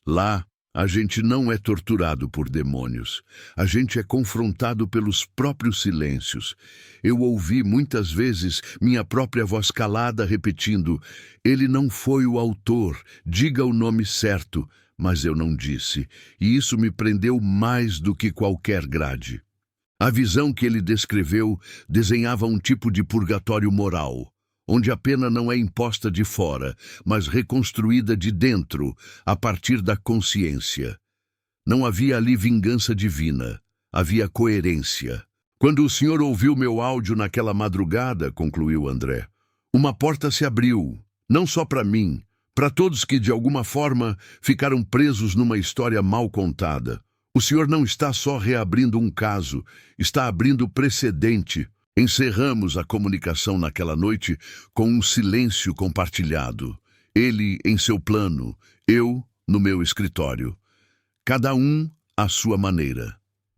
Lá, a gente não é torturado por demônios. A gente é confrontado pelos próprios silêncios. Eu ouvi muitas vezes minha própria voz calada repetindo: ele não foi o autor, diga o nome certo. Mas eu não disse, e isso me prendeu mais do que qualquer grade. A visão que ele descreveu desenhava um tipo de purgatório moral, onde a pena não é imposta de fora, mas reconstruída de dentro, a partir da consciência. Não havia ali vingança divina, havia coerência. Quando o senhor ouviu meu áudio naquela madrugada, concluiu André, uma porta se abriu, não só para mim, para todos que, de alguma forma, ficaram presos numa história mal contada. O senhor não está só reabrindo um caso, está abrindo precedente. Encerramos a comunicação naquela noite com um silêncio compartilhado. Ele em seu plano, eu no meu escritório. Cada um à sua maneira,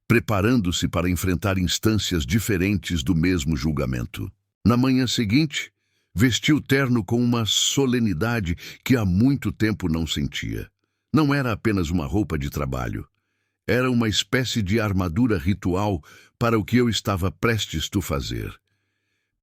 preparando-se para enfrentar instâncias diferentes do mesmo julgamento. Na manhã seguinte, vesti o terno com uma solenidade que há muito tempo não sentia. Não era apenas uma roupa de trabalho. Era uma espécie de armadura ritual para o que eu estava prestes a fazer.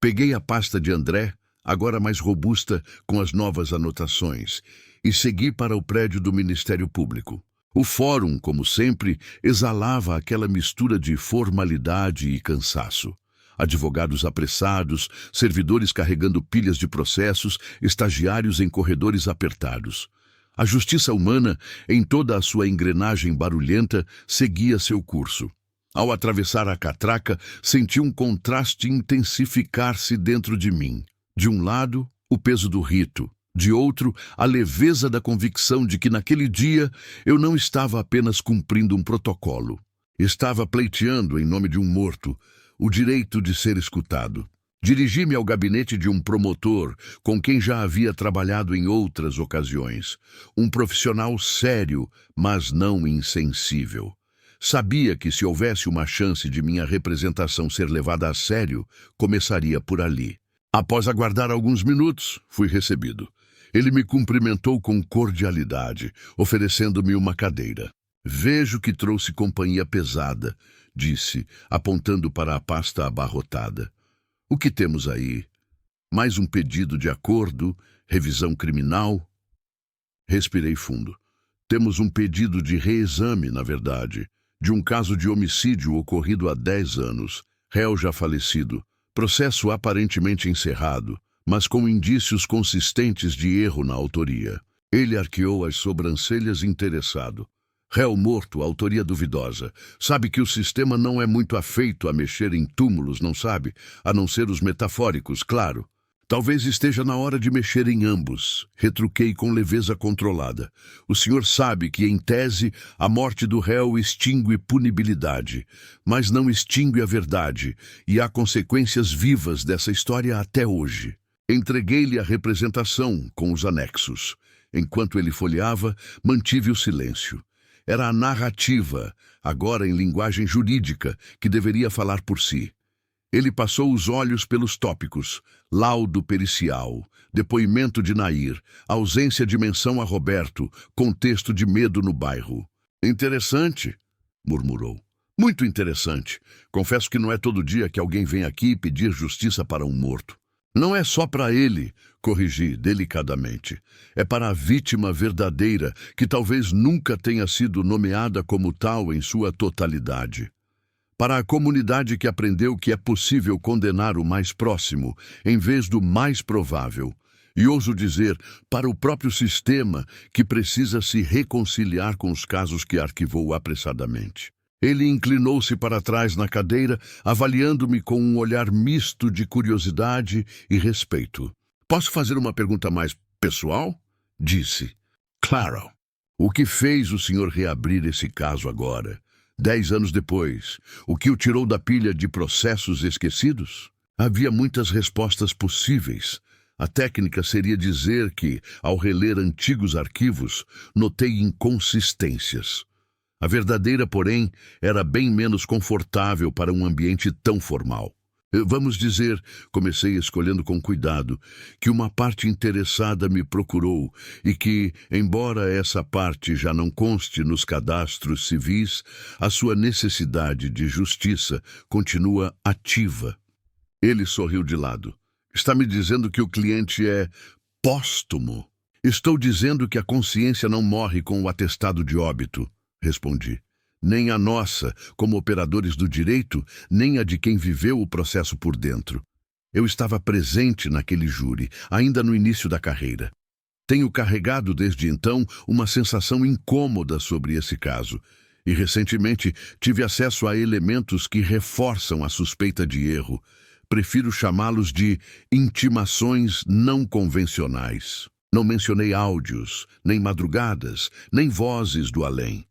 Peguei a pasta de André, agora mais robusta com as novas anotações, e segui para o prédio do Ministério Público. O fórum, como sempre, exalava aquela mistura de formalidade e cansaço. Advogados apressados, servidores carregando pilhas de processos, estagiários em corredores apertados. A justiça humana, em toda a sua engrenagem barulhenta, seguia seu curso. Ao atravessar a catraca, senti um contraste intensificar-se dentro de mim. De um lado, o peso do rito. De outro, a leveza da convicção de que naquele dia eu não estava apenas cumprindo um protocolo. Estava pleiteando, em nome de um morto, o direito de ser escutado. Dirigi-me ao gabinete de um promotor com quem já havia trabalhado em outras ocasiões. Um profissional sério, mas não insensível. Sabia que se houvesse uma chance de minha representação ser levada a sério, começaria por ali. Após aguardar alguns minutos, fui recebido. Ele me cumprimentou com cordialidade, oferecendo-me uma cadeira. Vejo que trouxe companhia pesada, disse, apontando para a pasta abarrotada. O que temos aí? Mais um pedido de acordo, revisão criminal? Respirei fundo. Temos um pedido de reexame, na verdade, de um caso de homicídio ocorrido há 10 anos, réu já falecido, processo aparentemente encerrado, mas com indícios consistentes de erro na autoria. Ele arqueou as sobrancelhas interessado. Réu morto, autoria duvidosa. Sabe que o sistema não é muito afeito a mexer em túmulos, não sabe? A não ser os metafóricos, claro. Talvez esteja na hora de mexer em ambos. Retruquei com leveza controlada. O senhor sabe que, em tese, a morte do réu extingue punibilidade, mas não extingue a verdade, e há consequências vivas dessa história até hoje. Entreguei-lhe a representação com os anexos. Enquanto ele folheava, mantive o silêncio. Era a narrativa, agora em linguagem jurídica, que deveria falar por si. Ele passou os olhos pelos tópicos: laudo pericial, depoimento de Nair, ausência de menção a Roberto, contexto de medo no bairro. Interessante, murmurou. Muito interessante. Confesso que não é todo dia que alguém vem aqui pedir justiça para um morto. Não é só para ele, corrigi delicadamente. É para a vítima verdadeira, que talvez nunca tenha sido nomeada como tal em sua totalidade. Para a comunidade que aprendeu que é possível condenar o mais próximo, em vez do mais provável. E ouso dizer, para o próprio sistema, que precisa se reconciliar com os casos que arquivou apressadamente. Ele inclinou-se para trás na cadeira, avaliando-me com um olhar misto de curiosidade e respeito. Posso fazer uma pergunta mais pessoal? Disse. Claro. O que fez o senhor reabrir esse caso agora? 10 anos depois, o que o tirou da pilha de processos esquecidos? Havia muitas respostas possíveis. A técnica seria dizer que, ao reler antigos arquivos, notei inconsistências. A verdadeira, porém, era bem menos confortável para um ambiente tão formal. Vamos dizer, comecei escolhendo com cuidado, que uma parte interessada me procurou e que, embora essa parte já não conste nos cadastros civis, a sua necessidade de justiça continua ativa. Ele sorriu de lado. Está me dizendo que o cliente é póstumo? Estou dizendo que a consciência não morre com o atestado de óbito, respondi. Nem a nossa, como operadores do direito, nem a de quem viveu o processo por dentro. Eu estava presente naquele júri, ainda no início da carreira. Tenho carregado desde então uma sensação incômoda sobre esse caso, e recentemente tive acesso a elementos que reforçam a suspeita de erro. Prefiro chamá-los de intimações não convencionais. Não mencionei áudios, nem madrugadas, nem vozes do além.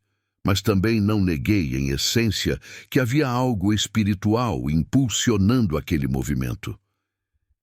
Mas também não neguei, em essência, que havia algo espiritual impulsionando aquele movimento.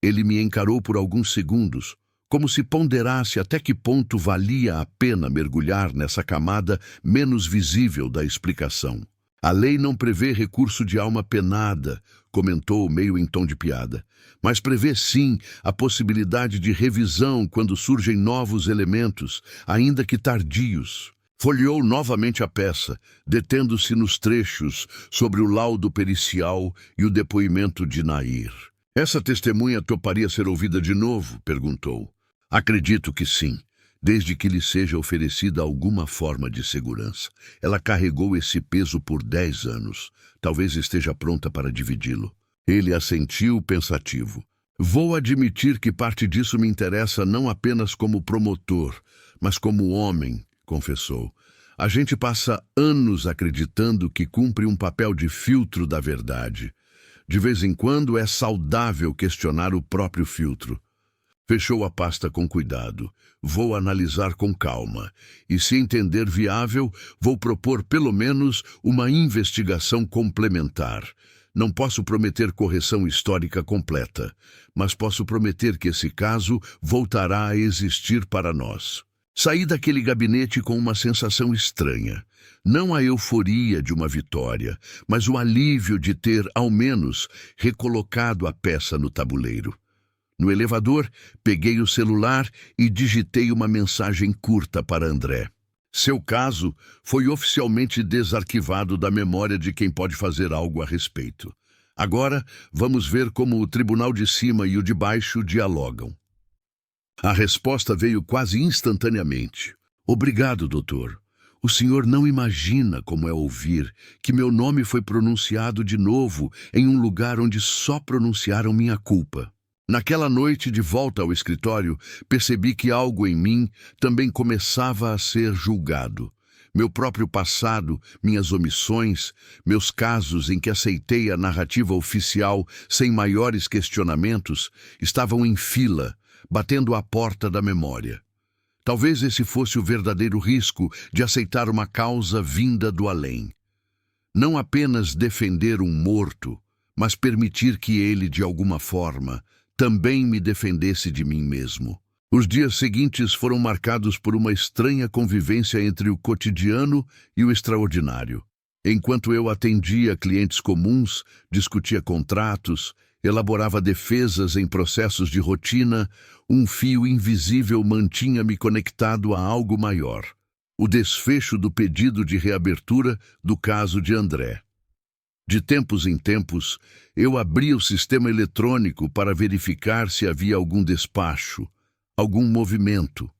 Ele me encarou por alguns segundos, como se ponderasse até que ponto valia a pena mergulhar nessa camada menos visível da explicação. A lei não prevê recurso de alma penada, comentou meio em tom de piada, mas prevê sim a possibilidade de revisão quando surgem novos elementos, ainda que tardios. Folheou novamente a peça, detendo-se nos trechos sobre o laudo pericial e o depoimento de Nair. Essa testemunha toparia ser ouvida de novo? Perguntou. Acredito que sim, desde que lhe seja oferecida alguma forma de segurança. Ela carregou esse peso por 10 anos. Talvez esteja pronta para dividi-lo. Ele assentiu pensativo. Vou admitir que parte disso me interessa não apenas como promotor, mas como homem, confessou. A gente passa anos acreditando que cumpre um papel de filtro da verdade. De vez em quando é saudável questionar o próprio filtro. Fechou a pasta com cuidado. Vou analisar com calma. E, se entender viável, vou propor pelo menos uma investigação complementar. Não posso prometer correção histórica completa, mas posso prometer que esse caso voltará a existir para nós. Saí daquele gabinete com uma sensação estranha. Não a euforia de uma vitória, mas o alívio de ter, ao menos, recolocado a peça no tabuleiro. No elevador, peguei o celular e digitei uma mensagem curta para André. Seu caso foi oficialmente desarquivado da memória de quem pode fazer algo a respeito. Agora, vamos ver como o tribunal de cima e o de baixo dialogam. A resposta veio quase instantaneamente. Obrigado, doutor. O senhor não imagina como é ouvir que meu nome foi pronunciado de novo em um lugar onde só pronunciaram minha culpa. Naquela noite, de volta ao escritório, percebi que algo em mim também começava a ser julgado. Meu próprio passado, minhas omissões, meus casos em que aceitei a narrativa oficial sem maiores questionamentos, estavam em fila, batendo à porta da memória. Talvez esse fosse o verdadeiro risco de aceitar uma causa vinda do além. Não apenas defender um morto, mas permitir que ele, de alguma forma, também me defendesse de mim mesmo. Os dias seguintes foram marcados por uma estranha convivência entre o cotidiano e o extraordinário. Enquanto eu atendia clientes comuns, discutia contratos, elaborava defesas em processos de rotina, um fio invisível mantinha-me conectado a algo maior. O desfecho do pedido de reabertura do caso de André. De tempos em tempos, eu abria o sistema eletrônico para verificar se havia algum despacho, algum movimento.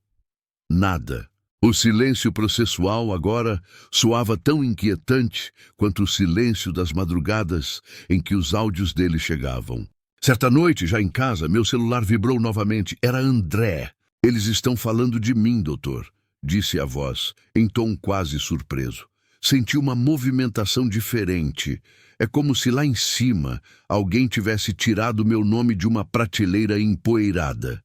Nada. O silêncio processual agora soava tão inquietante quanto o silêncio das madrugadas em que os áudios dele chegavam. Certa noite, já em casa, meu celular vibrou novamente. Era André. Eles estão falando de mim, doutor, disse a voz, em tom quase surpreso. Senti uma movimentação diferente. É como se lá em cima alguém tivesse tirado meu nome de uma prateleira empoeirada.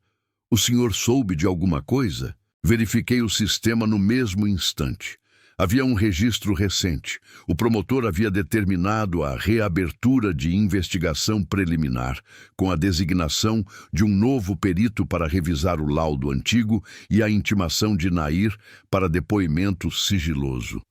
O senhor soube de alguma coisa? Verifiquei o sistema no mesmo instante. Havia um registro recente. O promotor havia determinado a reabertura de investigação preliminar, com a designação de um novo perito para revisar o laudo antigo e a intimação de Nair para depoimento sigiloso.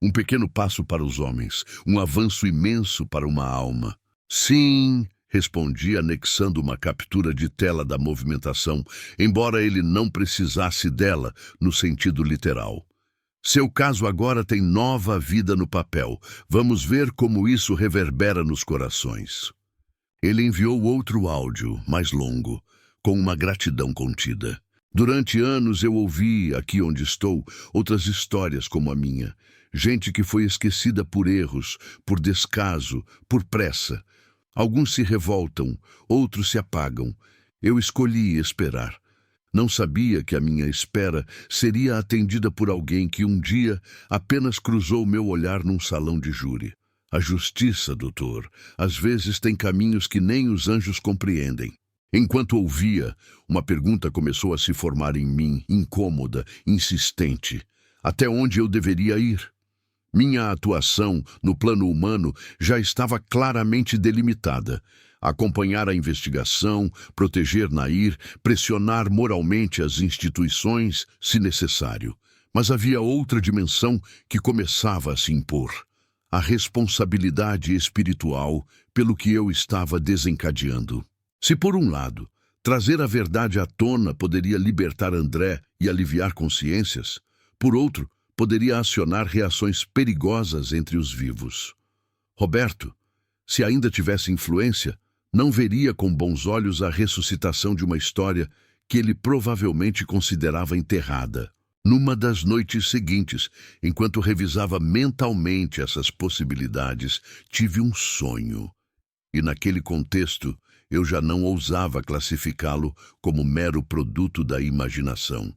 Um pequeno passo para os homens, um avanço imenso para uma alma. Sim, respondi, anexando uma captura de tela da movimentação, embora ele não precisasse dela no sentido literal. Seu caso agora tem nova vida no papel. Vamos ver como isso reverbera nos corações. Ele enviou outro áudio, mais longo, com uma gratidão contida. Durante anos eu ouvi, aqui onde estou, outras histórias como a minha. Gente que foi esquecida por erros, por descaso, por pressa. Alguns se revoltam, outros se apagam. Eu escolhi esperar. Não sabia que a minha espera seria atendida por alguém que um dia apenas cruzou meu olhar num salão de júri. A justiça, doutor, às vezes tem caminhos que nem os anjos compreendem. Enquanto ouvia, uma pergunta começou a se formar em mim, incômoda, insistente. Até onde eu deveria ir? Minha atuação no plano humano já estava claramente delimitada. Acompanhar a investigação, proteger Nair, pressionar moralmente as instituições, se necessário. Mas havia outra dimensão que começava a se impor. A responsabilidade espiritual pelo que eu estava desencadeando. Se por um lado, trazer a verdade à tona poderia libertar André e aliviar consciências, por outro, poderia acionar reações perigosas entre os vivos. Roberto, se ainda tivesse influência, não veria com bons olhos a ressuscitação de uma história que ele provavelmente considerava enterrada. Numa das noites seguintes, enquanto revisava mentalmente essas possibilidades, tive um sonho. E naquele contexto, eu já não ousava classificá-lo como mero produto da imaginação.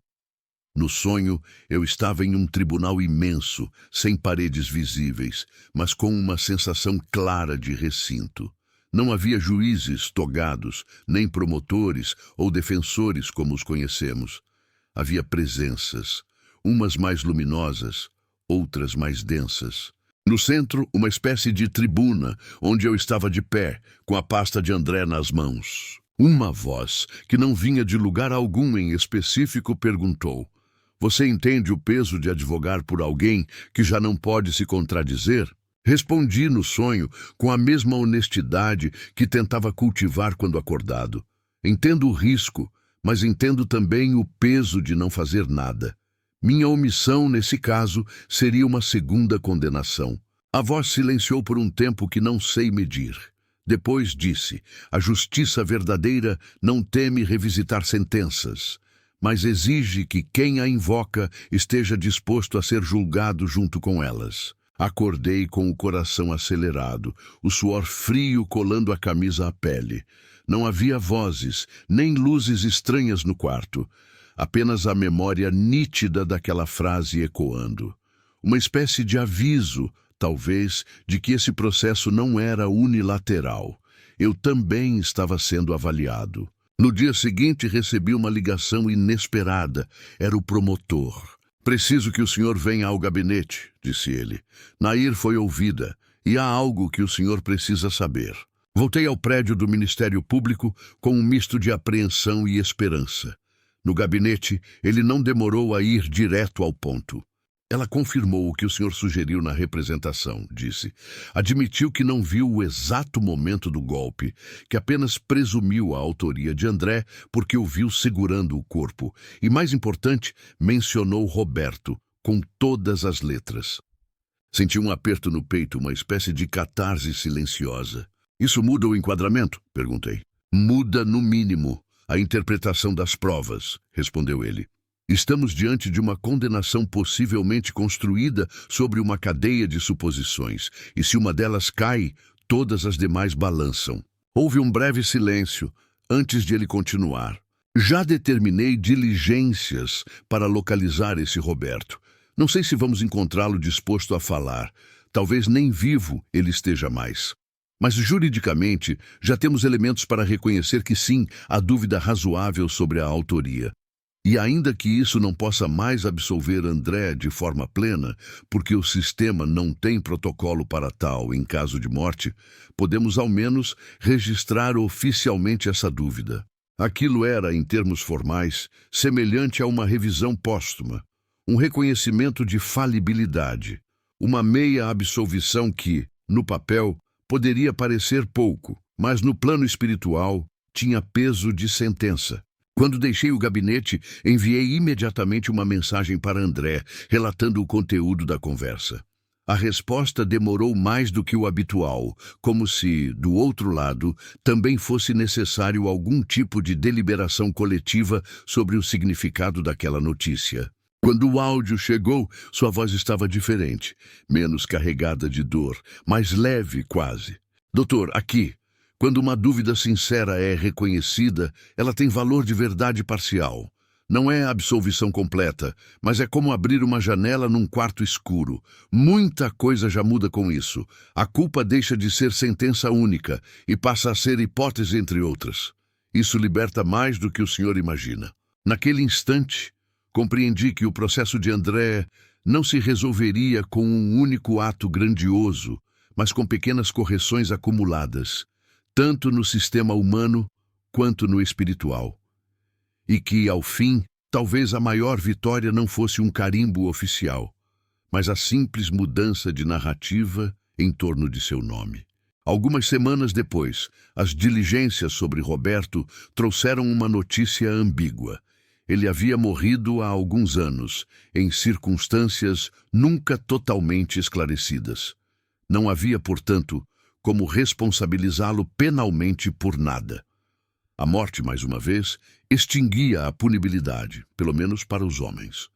No sonho, eu estava em um tribunal imenso, sem paredes visíveis, mas com uma sensação clara de recinto. Não havia juízes togados, nem promotores ou defensores como os conhecemos. Havia presenças, umas mais luminosas, outras mais densas. No centro, uma espécie de tribuna, onde eu estava de pé, com a pasta de André nas mãos. Uma voz, que não vinha de lugar algum em específico, perguntou: "Você entende o peso de advogar por alguém que já não pode se contradizer?" Respondi no sonho com a mesma honestidade que tentava cultivar quando acordado. Entendo o risco, mas entendo também o peso de não fazer nada. Minha omissão, nesse caso, seria uma segunda condenação. A voz silenciou por um tempo que não sei medir. Depois disse: "A justiça verdadeira não teme revisitar sentenças, mas exige que quem a invoca esteja disposto a ser julgado junto com elas." Acordei com o coração acelerado, o suor frio colando a camisa à pele. Não havia vozes, nem luzes estranhas no quarto. Apenas a memória nítida daquela frase ecoando. Uma espécie de aviso, talvez, de que esse processo não era unilateral. Eu também estava sendo avaliado. No dia seguinte, recebi uma ligação inesperada. Era o promotor. "Preciso que o senhor venha ao gabinete", disse ele. "Nair foi ouvida, e há algo que o senhor precisa saber." Voltei ao prédio do Ministério Público com um misto de apreensão e esperança. No gabinete, ele não demorou a ir direto ao ponto. "Ela confirmou o que o senhor sugeriu na representação", disse. "Admitiu que não viu o exato momento do golpe, que apenas presumiu a autoria de André porque o viu segurando o corpo. E, mais importante, mencionou Roberto, com todas as letras." Senti um aperto no peito, uma espécie de catarse silenciosa. "Isso muda o enquadramento?" perguntei. "Muda, no mínimo, a interpretação das provas", respondeu ele. "Estamos diante de uma condenação possivelmente construída sobre uma cadeia de suposições, e se uma delas cai, todas as demais balançam." Houve um breve silêncio antes de ele continuar. "Já determinei diligências para localizar esse Roberto. Não sei se vamos encontrá-lo disposto a falar. Talvez nem vivo ele esteja mais. Mas juridicamente, já temos elementos para reconhecer que sim, há dúvida razoável sobre a autoria. E ainda que isso não possa mais absolver André de forma plena, porque o sistema não tem protocolo para tal em caso de morte, podemos ao menos registrar oficialmente essa dúvida. Aquilo era, em termos formais, semelhante a uma revisão póstuma, um reconhecimento de falibilidade, uma meia absolvição que, no papel, poderia parecer pouco, mas no plano espiritual tinha peso de sentença. Quando deixei o gabinete, enviei imediatamente uma mensagem para André, relatando o conteúdo da conversa. A resposta demorou mais do que o habitual, como se, do outro lado, também fosse necessário algum tipo de deliberação coletiva sobre o significado daquela notícia. Quando o áudio chegou, sua voz estava diferente, menos carregada de dor, mais leve quase. "Doutor, aqui. Quando uma dúvida sincera é reconhecida, ela tem valor de verdade parcial. Não é absolvição completa, mas é como abrir uma janela num quarto escuro. Muita coisa já muda com isso. A culpa deixa de ser sentença única e passa a ser hipótese entre outras. Isso liberta mais do que o senhor imagina." Naquele instante, compreendi que o processo de André não se resolveria com um único ato grandioso, mas com pequenas correções acumuladas, tanto no sistema humano quanto no espiritual. E que, ao fim, talvez a maior vitória não fosse um carimbo oficial, mas a simples mudança de narrativa em torno de seu nome. Algumas semanas depois, as diligências sobre Roberto trouxeram uma notícia ambígua. Ele havia morrido há alguns anos, em circunstâncias nunca totalmente esclarecidas. Não havia, portanto, como responsabilizá-lo penalmente por nada. A morte, mais uma vez, extinguia a punibilidade, pelo menos para os homens.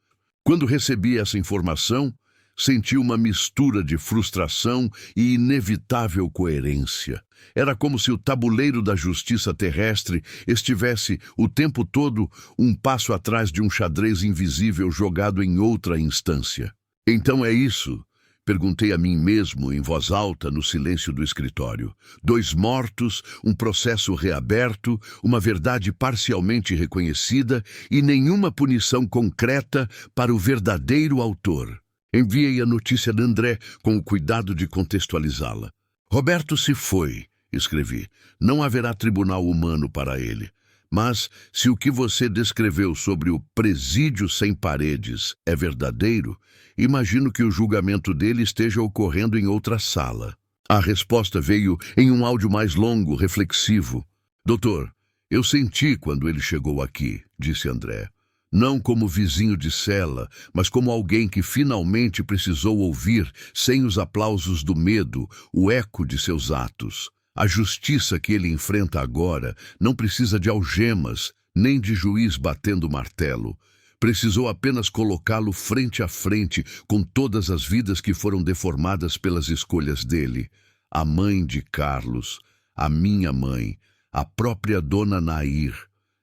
Quando recebi essa informação, senti uma mistura de frustração e inevitável coerência. Era como se o tabuleiro da justiça terrestre estivesse, o tempo todo, um passo atrás de um xadrez invisível jogado em outra instância. Então é isso? Perguntei a mim mesmo em voz alta no silêncio do escritório. 2 mortos, um processo reaberto, uma verdade parcialmente reconhecida e nenhuma punição concreta para o verdadeiro autor. Enviei a notícia de André com o cuidado de contextualizá-la. Roberto se foi, escrevi. Não haverá tribunal humano para ele. Mas, se o que você descreveu sobre o presídio sem paredes é verdadeiro, imagino que o julgamento dele esteja ocorrendo em outra sala. A resposta veio em um áudio mais longo, reflexivo. Doutor, eu senti quando ele chegou aqui, disse André. Não como vizinho de cela, mas como alguém que finalmente precisou ouvir, sem os aplausos do medo, o eco de seus atos. A justiça que ele enfrenta agora não precisa de algemas, nem de juiz batendo martelo. Precisou apenas colocá-lo frente a frente com todas as vidas que foram deformadas pelas escolhas dele. A mãe de Carlos, a minha mãe, a própria dona Nair.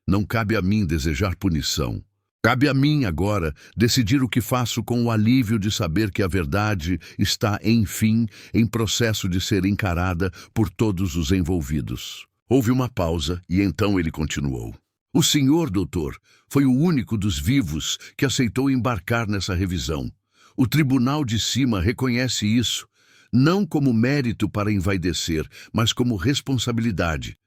Não cabe a mim desejar punição. Cabe a mim, agora, decidir o que faço com o alívio de saber que a verdade está, enfim, em processo de ser encarada por todos os envolvidos. Houve uma pausa e então ele continuou. O senhor, doutor, foi o único dos vivos que aceitou embarcar nessa revisão. O tribunal de cima reconhece isso, não como mérito para envaidecer, mas como responsabilidade.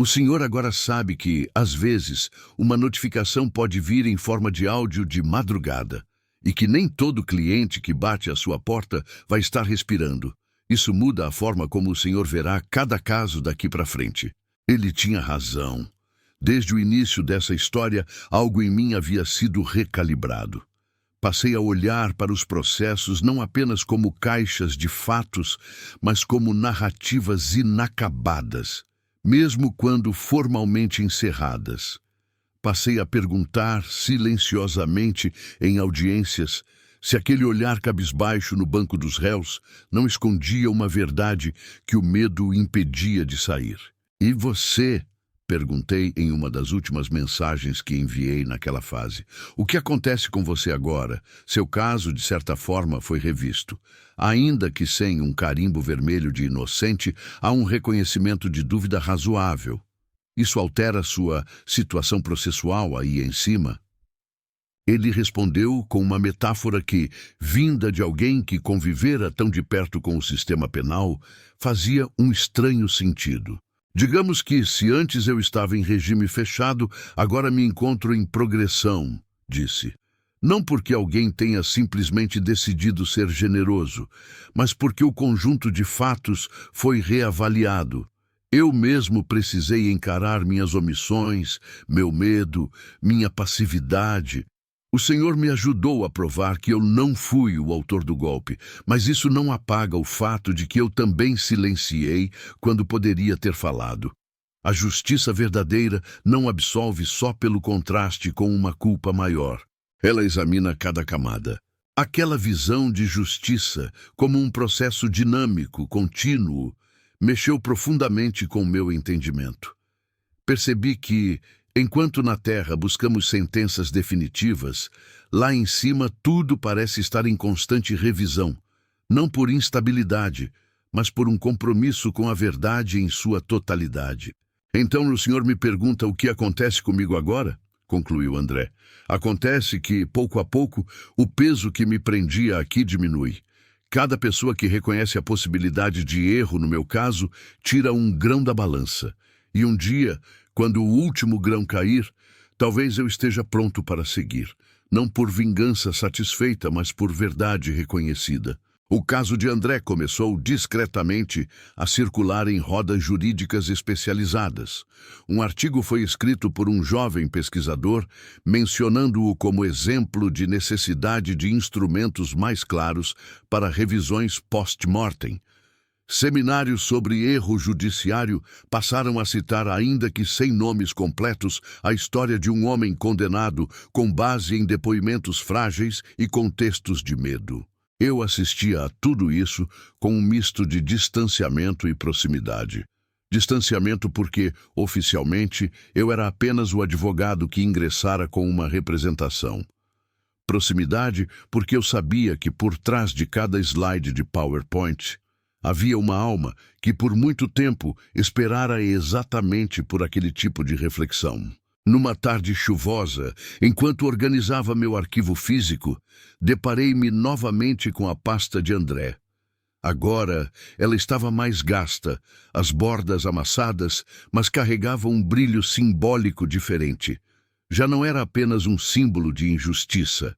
O senhor agora sabe que, às vezes, uma notificação pode vir em forma de áudio de madrugada, e que nem todo cliente que bate à sua porta vai estar respirando. Isso muda a forma como o senhor verá cada caso daqui para frente. Ele tinha razão. Desde o início dessa história, algo em mim havia sido recalibrado. Passei a olhar para os processos não apenas como caixas de fatos, mas como narrativas inacabadas, mesmo quando formalmente encerradas. Passei a perguntar silenciosamente em audiências se aquele olhar cabisbaixo no banco dos réus não escondia uma verdade que o medo impedia de sair. E você? Perguntei em uma das últimas mensagens que enviei naquela fase. O que acontece com você agora? Seu caso, de certa forma, foi revisto. Ainda que sem um carimbo vermelho de inocente, há um reconhecimento de dúvida razoável. Isso altera sua situação processual aí em cima? Ele respondeu com uma metáfora que, vinda de alguém que convivera tão de perto com o sistema penal, fazia um estranho sentido. Digamos que, se antes eu estava em regime fechado, agora me encontro em progressão, disse. Não porque alguém tenha simplesmente decidido ser generoso, mas porque o conjunto de fatos foi reavaliado. Eu mesmo precisei encarar minhas omissões, meu medo, minha passividade. O Senhor me ajudou a provar que eu não fui o autor do golpe, mas isso não apaga o fato de que eu também silenciei quando poderia ter falado. A justiça verdadeira não absolve só pelo contraste com uma culpa maior. Ela examina cada camada. Aquela visão de justiça, como um processo dinâmico, contínuo, mexeu profundamente com o meu entendimento. Percebi que, enquanto na Terra buscamos sentenças definitivas, lá em cima tudo parece estar em constante revisão, não por instabilidade, mas por um compromisso com a verdade em sua totalidade. Então o senhor me pergunta o que acontece comigo agora? Concluiu André. Acontece que, pouco a pouco, o peso que me prendia aqui diminui. Cada pessoa que reconhece a possibilidade de erro, no meu caso, tira um grão da balança. E um dia, quando o último grão cair, talvez eu esteja pronto para seguir. Não por vingança satisfeita, mas por verdade reconhecida. O caso de André começou discretamente a circular em rodas jurídicas especializadas. Um artigo foi escrito por um jovem pesquisador, mencionando-o como exemplo de necessidade de instrumentos mais claros para revisões post-mortem. Seminários sobre erro judiciário passaram a citar, ainda que sem nomes completos, a história de um homem condenado com base em depoimentos frágeis e contextos de medo. Eu assistia a tudo isso com um misto de distanciamento e proximidade. Distanciamento porque, oficialmente, eu era apenas o advogado que ingressara com uma representação. Proximidade porque eu sabia que por trás de cada slide de PowerPoint havia uma alma que por muito tempo esperara exatamente por aquele tipo de reflexão. Numa tarde chuvosa, enquanto organizava meu arquivo físico, deparei-me novamente com a pasta de André. Agora ela estava mais gasta, as bordas amassadas, mas carregava um brilho simbólico diferente. Já não era apenas um símbolo de injustiça,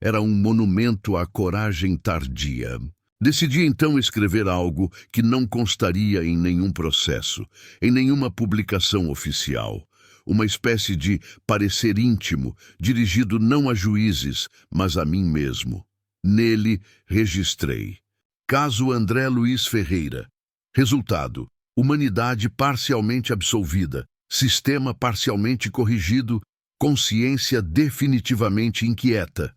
era um monumento à coragem tardia. Decidi então escrever algo que não constaria em nenhum processo, em nenhuma publicação oficial. Uma espécie de parecer íntimo, dirigido não a juízes, mas a mim mesmo. Nele, registrei: caso André Luiz Ferreira. Resultado: humanidade parcialmente absolvida, sistema parcialmente corrigido, consciência definitivamente inquieta.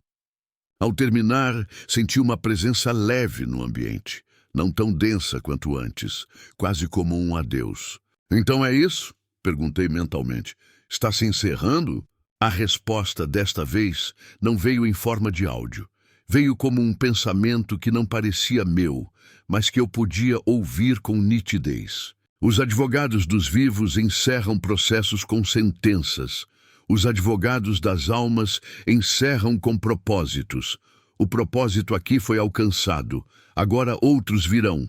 Ao terminar, senti uma presença leve no ambiente, não tão densa quanto antes, quase como um adeus. Então é isso? Perguntei mentalmente. Está se encerrando? A resposta desta vez não veio em forma de áudio. Veio como um pensamento que não parecia meu, mas que eu podia ouvir com nitidez. Os advogados dos vivos encerram processos com sentenças. Os advogados das almas encerram com propósitos. O propósito aqui foi alcançado. Agora outros virão.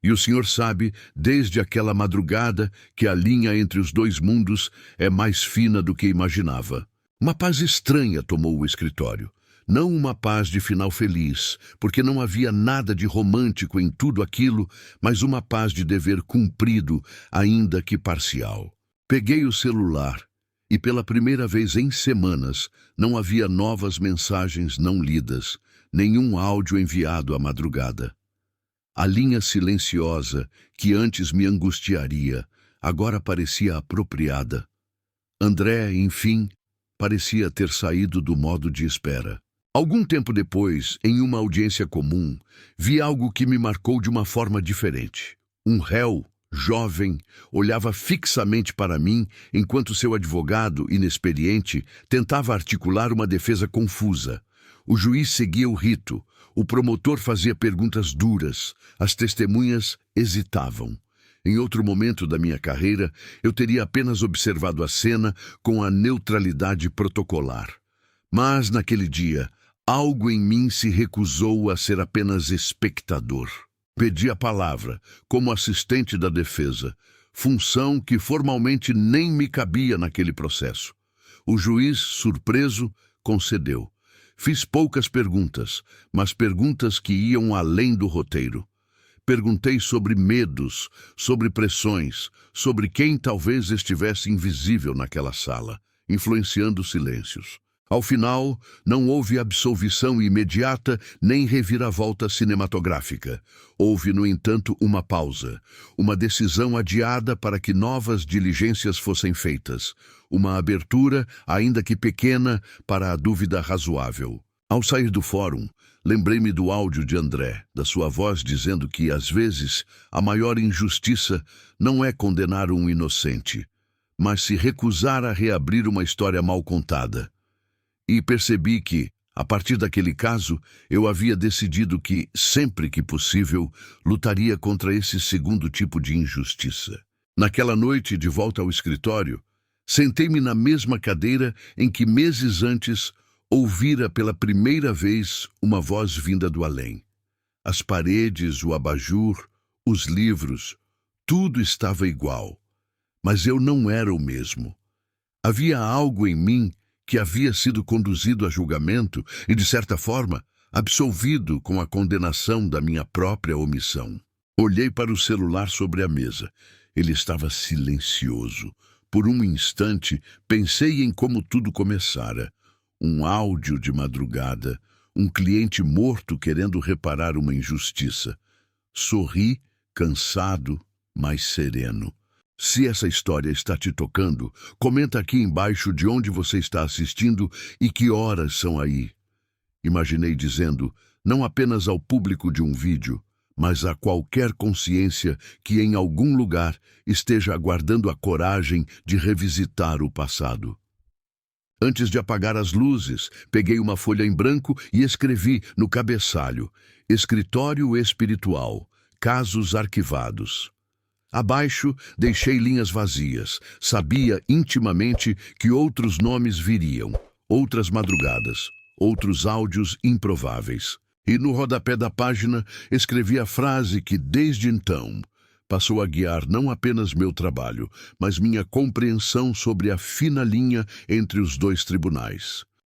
E o Senhor sabe, desde aquela madrugada, que a linha entre os dois mundos é mais fina do que imaginava. Uma paz estranha tomou o escritório. Não uma paz de final feliz, porque não havia nada de romântico em tudo aquilo, mas uma paz de dever cumprido, ainda que parcial. Peguei o celular e pela primeira vez em semanas não havia novas mensagens não lidas, nenhum áudio enviado à madrugada. A linha silenciosa, que antes me angustiaria, agora parecia apropriada. André, enfim, parecia ter saído do modo de espera. Algum tempo depois, em uma audiência comum, vi algo que me marcou de uma forma diferente. Um réu, jovem, olhava fixamente para mim enquanto seu advogado, inexperiente, tentava articular uma defesa confusa. O juiz seguia o rito, o promotor fazia perguntas duras, as testemunhas hesitavam. Em outro momento da minha carreira, eu teria apenas observado a cena com a neutralidade protocolar. Mas, naquele dia, algo em mim se recusou a ser apenas espectador. Pedi a palavra, como assistente da defesa, função que formalmente nem me cabia naquele processo. O juiz, surpreso, concedeu. Fiz poucas perguntas, mas perguntas que iam além do roteiro. Perguntei sobre medos, sobre pressões, sobre quem talvez estivesse invisível naquela sala, influenciando silêncios. Ao final, não houve absolvição imediata nem reviravolta cinematográfica. Houve, no entanto, uma pausa, uma decisão adiada para que novas diligências fossem feitas, uma abertura, ainda que pequena, para a dúvida razoável. Ao sair do fórum, lembrei-me do áudio de André, da sua voz dizendo que, às vezes, a maior injustiça não é condenar um inocente, mas se recusar a reabrir uma história mal contada. E percebi que, a partir daquele caso, eu havia decidido que, sempre que possível, lutaria contra esse segundo tipo de injustiça. Naquela noite, de volta ao escritório, sentei-me na mesma cadeira em que meses antes ouvira pela primeira vez uma voz vinda do além. As paredes, o abajur, os livros, tudo estava igual. Mas eu não era o mesmo. Havia algo em mim que havia sido conduzido a julgamento e, de certa forma, absolvido com a condenação da minha própria omissão. Olhei para o celular sobre a mesa. Ele estava silencioso. Por um instante, pensei em como tudo começara. Um áudio de madrugada, um cliente morto querendo reparar uma injustiça. Sorri, cansado, mas sereno. Se essa história está te tocando, comenta aqui embaixo de onde você está assistindo e que horas são aí. Imaginei dizendo, não apenas ao público de um vídeo, mas a qualquer consciência que em algum lugar esteja aguardando a coragem de revisitar o passado. Antes de apagar as luzes, peguei uma folha em branco e escrevi no cabeçalho: Escritório Espiritual, Casos Arquivados. Abaixo, deixei linhas vazias. Sabia intimamente que outros nomes viriam, outras madrugadas, outros áudios improváveis. E no rodapé da página, escrevi a frase que, desde então, passou a guiar não apenas meu trabalho, mas minha compreensão sobre a fina linha entre os dois tribunais.